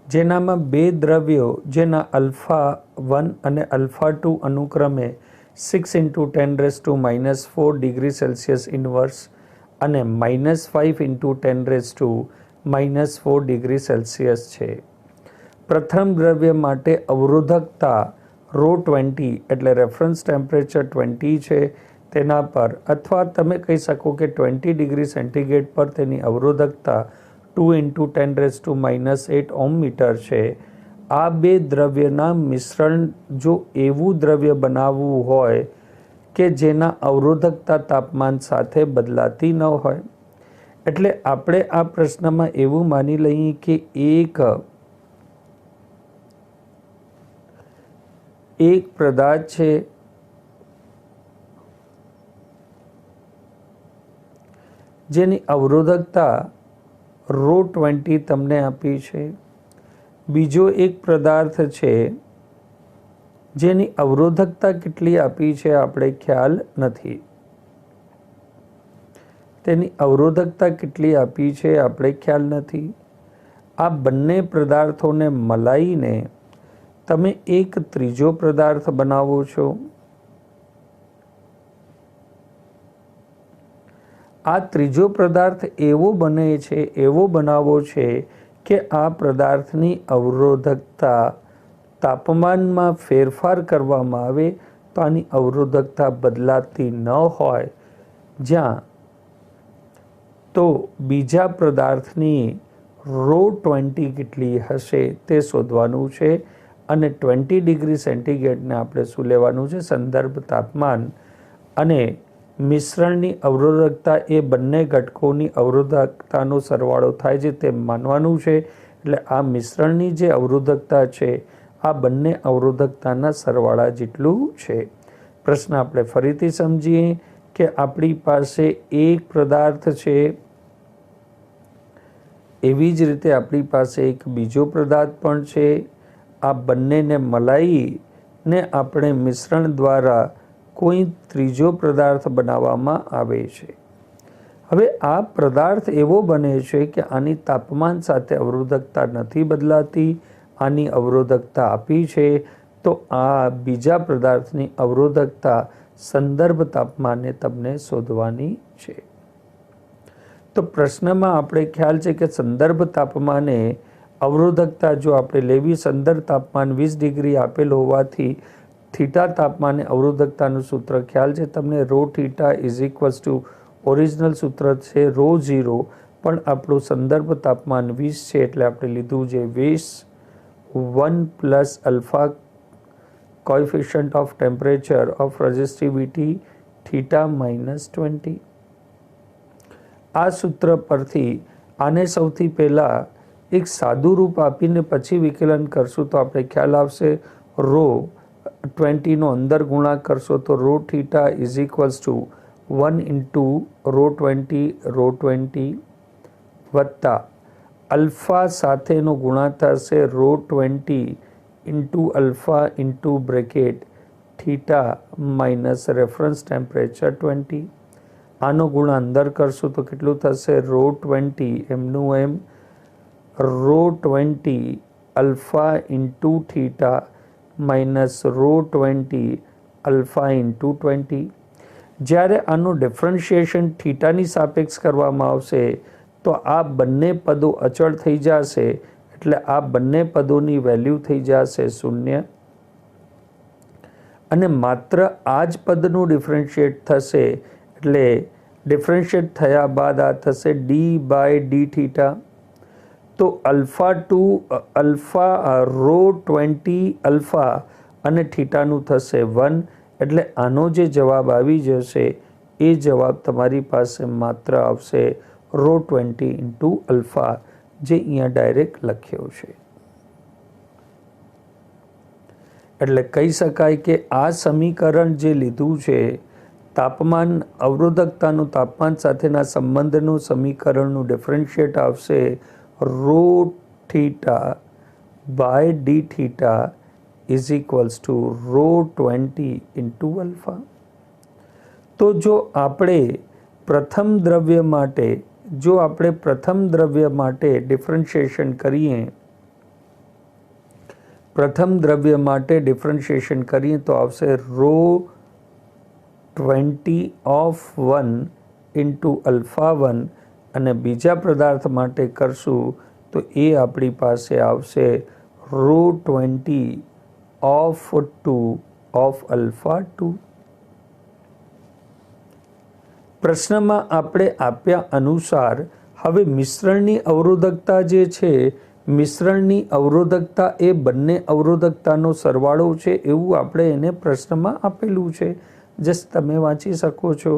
જેનામાં બે દ્રવ્યો જેના અલ્ફા 1 અને અલ્ફા 2 અનુક્રમે 6 × 10⁻⁻4 ડિગ્રી સેલ્સિયસ ઇન્વર્સ અને -5 × 10⁻⁻4 ડિગ્રી સેલ્સિયસ છે. પ્રથમ દ્રવ્ય માટે અવરોધકતા ρ20 એટલે રેફરન્સ ટેમ્પરેચર 20 છે તેના પર, અથવા તમે કહી શકો કે 20 ડિગ્રી સેન્ટીગ્રેડ પર તેની અવરોધકતા 2 × 10⁻8 ઓહ્મ મીટર છે. આ બે દ્રવ્યના મિશ્રણ જો એવું દ્રવ્ય બનાવવું હોય કે જેના અવરોધકતા તાપમાન સાથે બદલાતી ન હોય, એટલે આપણે આ પ્રશ્નમાં એવું માની લઈએ કે એક પદાર્થ છે જેની અવરોધકતા ρ20 તમને આપી છે, બીજો એક પદાર્થ છે જેની અવરોધકતા કેટલી આપી છે આપણે ખ્યાલ નથી. તેની અવરોધકતા કેટલી આપી છે આપણે ખ્યાલ નથી. આ બંને પદાર્થોને મલાઈને તમે એક ત્રીજો પદાર્થ બનાવો છો. આ ત્રીજો પદાર્થ એવો બનાવો છે કે આ પદાર્થની અવરોધકતા તાપમાનમાં ફેરફાર કરવામાં આવે તો આની અવરોધકતા બદલાતી ન હોય, જ્યાં તો બીજા પદાર્થની ρ20 કેટલી હશે તે શોધવાનું છે. અને 20 ડિગ્રી સેન્ટીગ્રેડને આપણે શું લેવાનું છે સંદર્ભ તાપમાન, અને મિશ્રણની અવરોધકતા એ બંને ઘટકોની અવરોધકતાનો સરવાળો થાય છે તે માનવાનું છે. એટલે આ મિશ્રણની જે અવરોધકતા છે આ બંને અવરોધકતાના સરવાળા જેટલું છે. પ્રશ્ન આપણે ફરીથી સમજીએ કે આપણી પાસે એક પદાર્થ છે, એવી જ રીતે આપણી પાસે એક બીજો પદાર્થ પણ છે. આ બંનેને મલાઈને આપણે મિશ્રણ દ્વારા કોઈ ત્રીજો પદાર્થ બનાવવામાં આવે છે. હવે આ પદાર્થ એવો બને છે કે આની તાપમાન સાથે અવરોધકતા નથી બદલાતી, આની અવરોધકતા આપી છે, તો આ બીજા પદાર્થની અવરોધકતા સંદર્ભ તાપમાને તમને શોધવાની છે. તો પ્રશ્નમાં આપણે ખ્યાલ છે કે સંદર્ભ તાપમાને અવરોધકતા જો આપણે લેવી, સંદર્ભ તાપમાન 20 ડિગ્રી આપેલ હોવાથી થીટા તાપમાને અવરોધકતાનું સૂત્ર ખ્યાલ છે તમને. ρθ ઓરિજિનલ સૂત્ર છે ρ0, પણ આપણું સંદર્ભ તાપમાન 20 છે એટલે આપણે લીધું છે 20 1 plus alpha coefficient of temperature of resistivity theta -20. આ સૂત્ર પરથી આને સૌથી પહેલાં એક સાદું રૂપ આપીને પછી વિકલન કરશું તો આપણે ખ્યાલ આવશે. ρ20નો અંદર ગુણાકાર કરશો તો ρθ = 1 × ρ20 વત્તા અલ્ફા સાથેનો ગુણાકાર થશે ρ20 × alpha into bracket theta minus reference temperature 20. આનો ગુણા અંદર કરશું તો કેટલું થશે ρ20 એમનું એમ ρ20 alpha into theta minus row 20 alpha into 20. જ્યારે આનું ડિફરન્શિએશન થીટાની સાપેક્ષ કરવામાં આવશે તો આ બંને પદો અચળ થઈ જશે, એટલે આ બંને પદોની વેલ્યુ થઈ જશે 0 અને માત્ર આ જ પદનું ડિફરન્શિએટ થશે, એટલે ડિફરન્શિએટ થયા બાદ આ થશે ડી બાય ડી થીટા. તો અલ્ફા રો 20 અલ્ફા અને થીટાનું થશે 1, એટલે આનો જે જવાબ આવી જશે એ જવાબ તમારી પાસે માત્ર આવશે રો 20 ઇન્ટુ અલ્ફા, જે અહીંયા ડાયરેક્ટ લખ્યો છે. એટલે કહી શકાય કે આ સમીકરણ જે લીધું છે તાપમાન અવરોધકતાનું તાપમાન સાથેના સંબંધનું સમીકરણનું ડિફરન્શિએટ આવશે rho theta by D theta is equals to rho 20 into alpha. તો જો આપણે પ્રથમ દ્રવ્ય માટે ડિફરન્શિએશન કરીએ તો આવશે રો 20 ઓફ 1 ઇન્ટુ અલ્ફા 1 અને બીજા પદાર્થ માટે કરશું તો એ આપણી પાસે આવશે રો 20 ઓફ 2 ઓફ અલ્ફા 2. પ્રશ્નમાં આપણે આપ્યા અનુસાર હવે મિશ્રણની અવરોધકતા જે છે, મિશ્રણની અવરોધકતા એ બંને અવરોધકતાનો સરવાળો છે એવું આપણે એને પ્રશ્નમાં આપેલું છે. જસ્ટ તમે વાંચી શકો છો.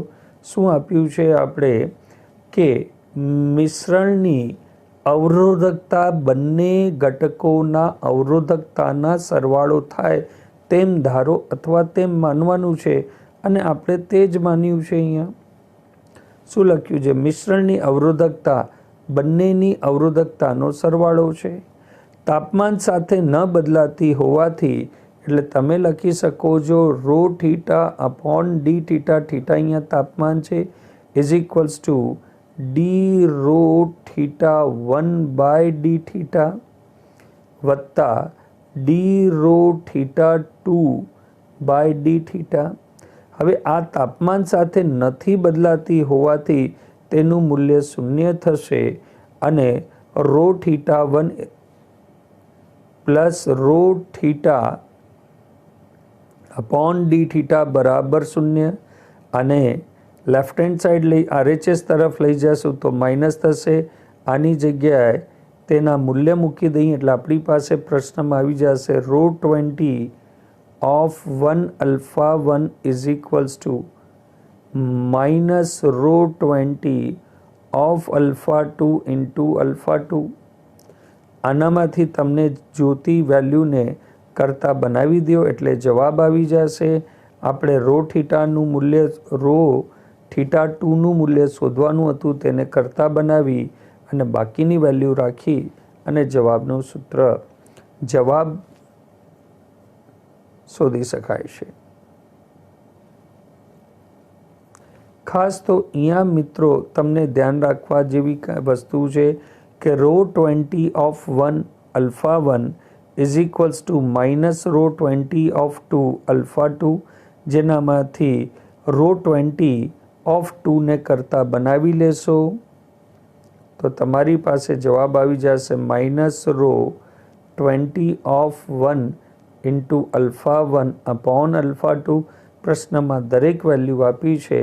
શું આપ્યું છે આપણે કે મિશ્રણની અવરોધકતા બંને ઘટકોના અવરોધકતાના સરવાળો થાય તેમ ધારો અથવા તેમ માનવાનું છે, અને આપણે તે જ માન્યું છે. અહીંયા શું લખ્યું છે? મિશ્રણની અવરોધકતા બંનેની અવરોધકતાનો સરવાળો છે. તાપમાન સાથે ન બદલાતી હોવાથી એટલે તમે લખી શકો છો rho theta upon D theta, theta અહીંયા તાપમાન છે, is equals to D rho theta 1 by D theta વત્તા D rho theta 2 by D theta. હવે આ તાપમાન સાથે નથી બદલાતી હોવાથી તેનું મૂલ્ય 0 થશે અને rho theta 1 plus rho theta upon D theta બરાબર 0 અને લેફ્ટ હેન્ડ સાઈડ લઈ RHS તરફ લઈ જશું તો માઇનસ થશે. આની જગ્યાએ તેના મૂલ્ય મૂકી દઈએ એટલે આપણી પાસે પ્રશ્નમાં આવી જશે rho 20 of 1 alpha 1 is equals to minus row 20 of alpha 2 into alpha 2. આનામાંથી તમને જોતી વેલ્યુને કરતા બનાવી દો એટલે જવાબ આવી જશે. આપણે રો થીટાનું મૂલ્ય રો થીટા 2નું મૂલ્ય શોધવાનું હતું, તેને કરતા બનાવી અને બાકીની વેલ્યુ રાખી અને જવાબનું સૂત્ર જવાબ શોધી શકાય છે. ખાસ તો અહીંયા મિત્રો તમને ધ્યાન રાખવા જેવી વસ્તુ છે કે row 20 of 1 alpha 1 is equals to minus row 20 of 2 alpha 2, જેનામાંથી રો 20 ઓફ 2 ને કરતા બનાવી લેશો તો તમારી પાસે જવાબ આવી જશે minus row 20 of 1 into alpha 1 upon alpha 2. પ્રશ્નમાં દરેક વેલ્યુ આપી છે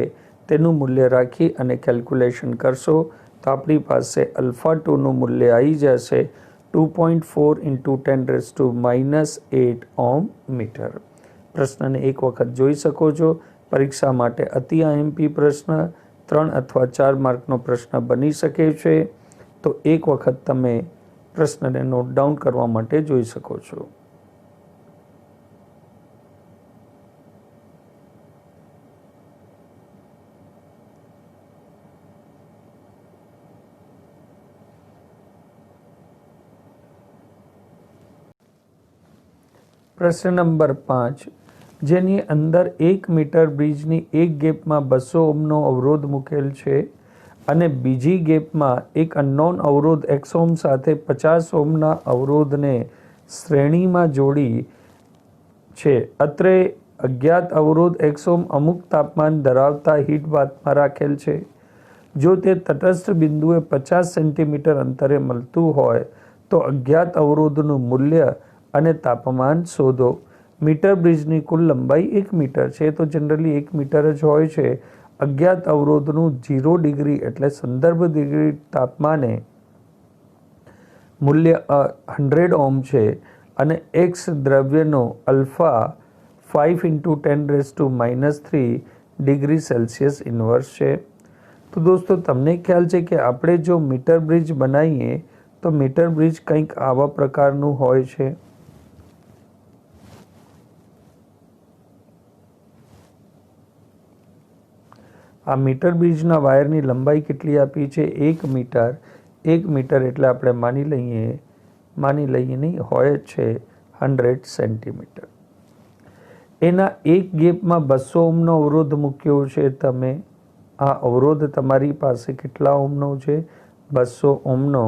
તેનું મૂલ્ય રાખી અને કેલ્ક્યુલેશન કરશો તો આપણી પાસે અલ્ફા 2નું મૂલ્ય આવી જશે 2.4 ઇન્ટુ 10⁻⁻8 ઓહ્મ મીટર. પ્રશ્નને એક વખત જોઈ શકો છો. પરીક્ષા માટે અતિ IMP પ્રશ્ન 3 અથવા 4 માર્કનો પ્રશ્ન બની શકે છે, તો એક વખત તમે પ્રશ્નને નોટ ડાઉન કરવા માટે જોઈ શકો છો. પ્રશ્ન નંબર 5, જેની અંદર 1 મીટર બ્રિજની એક ગેપમાં 200 ઓહ્મનો અવરોધ મૂકેલ છે અને બીજી ગેપમાં એક અનનોન અવરોધ x ઓહ્મ સાથે 50 ઓહ્મના અવરોધને શ્રેણીમાં જોડી છે. અત્રે અજ્ઞાત અવરોધ x ઓહ્મ અમુક તાપમાન ધરાવતા હીટ બાથમાં રાખેલ છે. જો તે તટસ્થ બિંદુએ 50 સેન્ટીમીટર અંતરે મળતું હોય તો અજ્ઞાત અવરોધનું મૂલ્ય અને તાપમાન શોધો. મીટર બ્રિજની કુલ લંબાઈ 1 મીટર છે, તો જનરલી 1 મીટર જ હોય છે. અજ્ઞાત અવરોધનું 0 ડિગ્રી એટલે સંદર્ભ ડિગ્રી તાપમાને મૂલ્ય 100 ઓહ્મ છે અને એક્સ દ્રવ્યનો અલ્ફા 5 × 10⁻³ ડિગ્રી સેલ્સિયસ ઇન્વર્સ છે. તો દોસ્તો તમને ખ્યાલ છે કે આપણે જો મીટર બ્રિજ બનાવીએ તો મીટર બ્રિજ કંઈક આવા પ્રકારનું હોય છે. આ મીટર બ્રિજના વાયરની લંબાઈ કેટલી આપી છે? 1 મીટર. 1 મીટર એટલે આપણે માની લઈએ નહીં, હોય જ છે 100 સેન્ટીમીટર. એના એક ગેપમાં 200 ઓહ્મનો અવરોધ મૂક્યો છે તમે. આ અવરોધ તમારી પાસે કેટલા ઓહ્મનો છે? 200 ઓહ્મનો.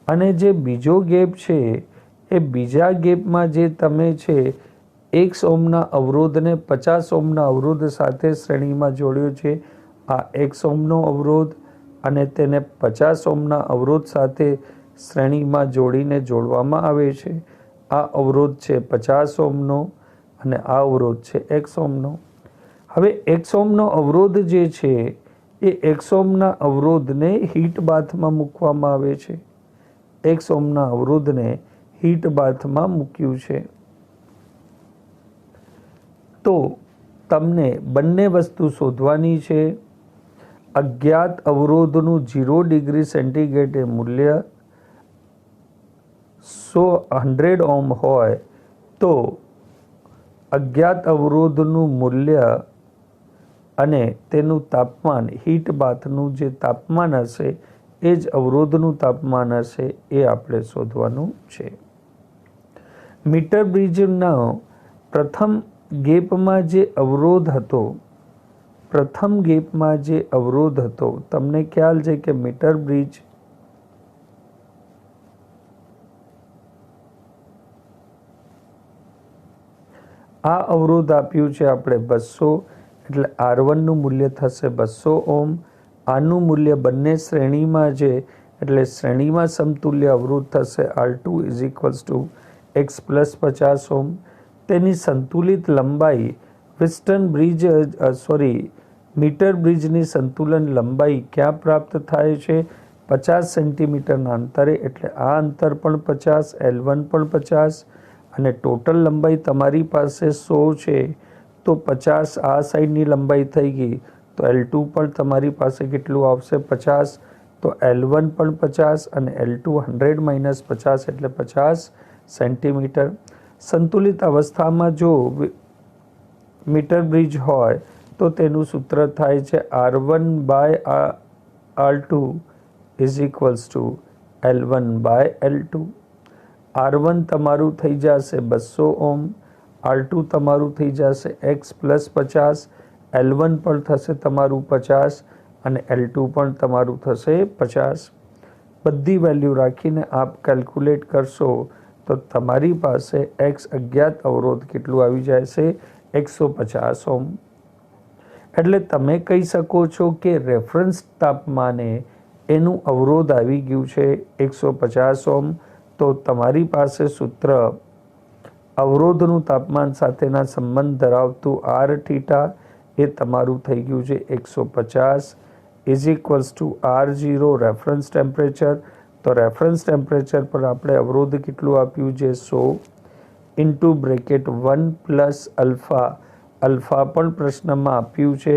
અને જે બીજો ગેપ છે એ બીજા ગેપમાં જે તમે છે 1 ઓહ્મના અવરોધને 50 ઓહ્મના અવરોધ સાથે શ્રેણીમાં જોડ્યો છે. આ 1 ઓહ્મનો અવરોધ અને તેને 50 ઓહ્મના અવરોધ સાથે શ્રેણીમાં જોડવામાં આવે છે. આ અવરોધ છે 50 ઓહ્મનો અને આ અવરોધ છે 1 ઓહ્મનો. હવે 1 ઓહ્મનો અવરોધ જે છે એ 1 ઓહ્મના અવરોધને હીટ બાથમાં મૂકવામાં આવે છે. 1 ઓહ્મના અવરોધને હીટ બાથમાં મૂક્યું છે. તો તમને બંને વસ્તુ શોધવાની છે. અજ્ઞાત અવરોધનું 0 ડિગ્રી સેન્ટીગ્રેડે મૂલ્ય 100 ઓહ્મ હોય તો અજ્ઞાત અવરોધનું મૂલ્ય અને તેનું તાપમાન, હીટ બાથનું જે તાપમાન હશે એ જ અવરોધનું તાપમાન હશે, એ આપણે શોધવાનું છે. મીટર બ્રિજના પ્રથમ ગેપમાં જે અવરોધ હતો, તમને ખ્યાલ છે કે મીટર બ્રિજ આ અવરોધ આપ્યું છે આપણે 200, એટલે R1 નું મૂલ્ય થશે 200 ઓહ્મ. આનું મૂલ્ય બંને શ્રેણીમાં છે એટલે શ્રેણીમાં સમતુલ્ય અવરોધ થશે R2 = x + 50 ઓહ્મ. તેની સંતુલિત લંબાઈ મીટર બ્રિજની સંતુલન લંબાઈ ક્યાં પ્રાપ્ત થાય છે? 50 સેન્ટીમીટરના અંતરે, એટલે આ અંતર પણ 50, L1 પણ 50 અને ટોટલ લંબાઈ તમારી પાસે 100 છે તો 50 આ સાઈડની લંબાઈ થઈ ગઈ, તો L2 પણ તમારી પાસે કેટલું આવશે? 50. તો L1 પણ 50 અને L2 100 - 50 એટલે 50 સેન્ટીમીટર. સંતુલિત અવસ્થામાં જો મીટર બ્રિજ હોય તો તેનું સૂત્ર થાય છે R1/R2 = L1/L2. R1 તમારું થઈ જશે 200 ઓહ્મ, R2 તમારું થઈ જશે x + 50, L1 પણ થશે તમારું 50 અને L2 પણ તમારું થશે 50. બધી વેલ્યુ રાખીને આપ કેલ્ક્યુલેટ કરશો તો તમારી પાસે x અજ્ઞાત અવરોધ કેટલું આવી જાય છે? 150 ઓહ્મ. એટલે તમે કહી શકો છો કે રેફરન્સ તાપમાને એનું અવરોધ આવી ગયું છે 150 ઓહ્મ. તો તમારી પાસે સૂત્ર અવરોધનું તાપમાન સાથેના સંબંધ ધરાવતું R θ એ તમારું થઈ ગયું છે 150 = R0 રેફરન્સ ટેમ્પરેચર. તો રેફરન્સ ટેમ્પરેચર પર આપણે અવરોધ કેટલું આપ્યું છે? 100 × 1 + અલ્ફા. અલ્ફા પણ પ્રશ્નમાં આપ્યું છે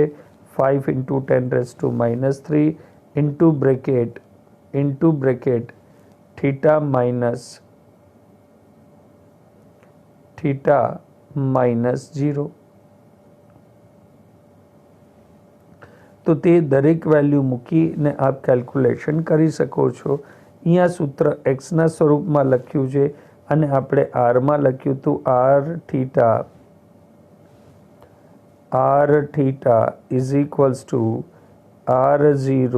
5 × 10⁻³ θ-0. તો તે દરેક વેલ્યુ મૂકીને આપ કેલ્ક્યુલેશન કરી શકો છો. અહીંયા સૂત્ર એક્સના સ્વરૂપમાં લખ્યું છે અને આપણે આરમાં લખ્યું હતું R θ = R0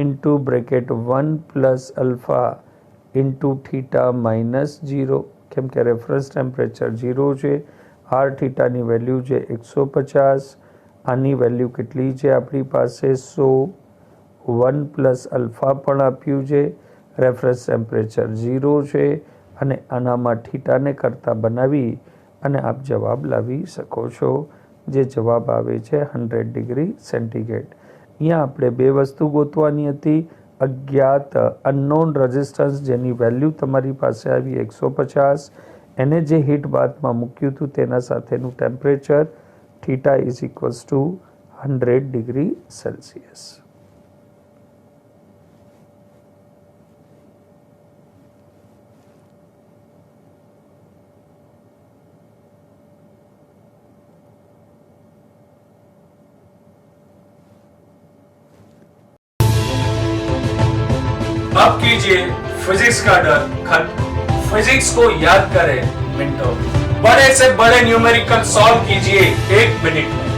into bracket 1 plus alpha into theta minus 0 કેમ કે રેફરન્સ ટેમ્પરેચર 0 છે. આર થીટાની વેલ્યુ છે 150. આની વેલ્યુ કેટલી છે આપણી પાસે 100. 1 પ્લસ અલ્ફા પણ આપ્યું છે. રેફરન્સ ટેમ્પરેચર 0 છે અને આનામાં થીટાને કરતા બનાવી અને આપ જવાબ લાવી શકો છો, જે જવાબ આવે છે 100 ડિગ્રી સેન્ટીગ્રેડ. અહીંયા આપણે બે વસ્તુ ગોતવાની હતી. અજ્ઞાત અનનોન રેઝિસ્ટન્સ જેની વેલ્યુ તમારી પાસે આવી 150, એને જે હીટ બાથમાં મૂક્યું હતું તેના સાથેનું temperature theta is equals two 100 degree Celsius. अब कीजिए फिजिक्स का डर खत्म. फिजिक्स को याद करें मिनटों में. बड़े से बड़े न्यूमेरिकल सॉल्व कीजिए 1 मिनट में.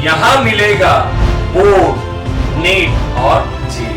यहां मिलेगा बोर्ड, नीट और जी.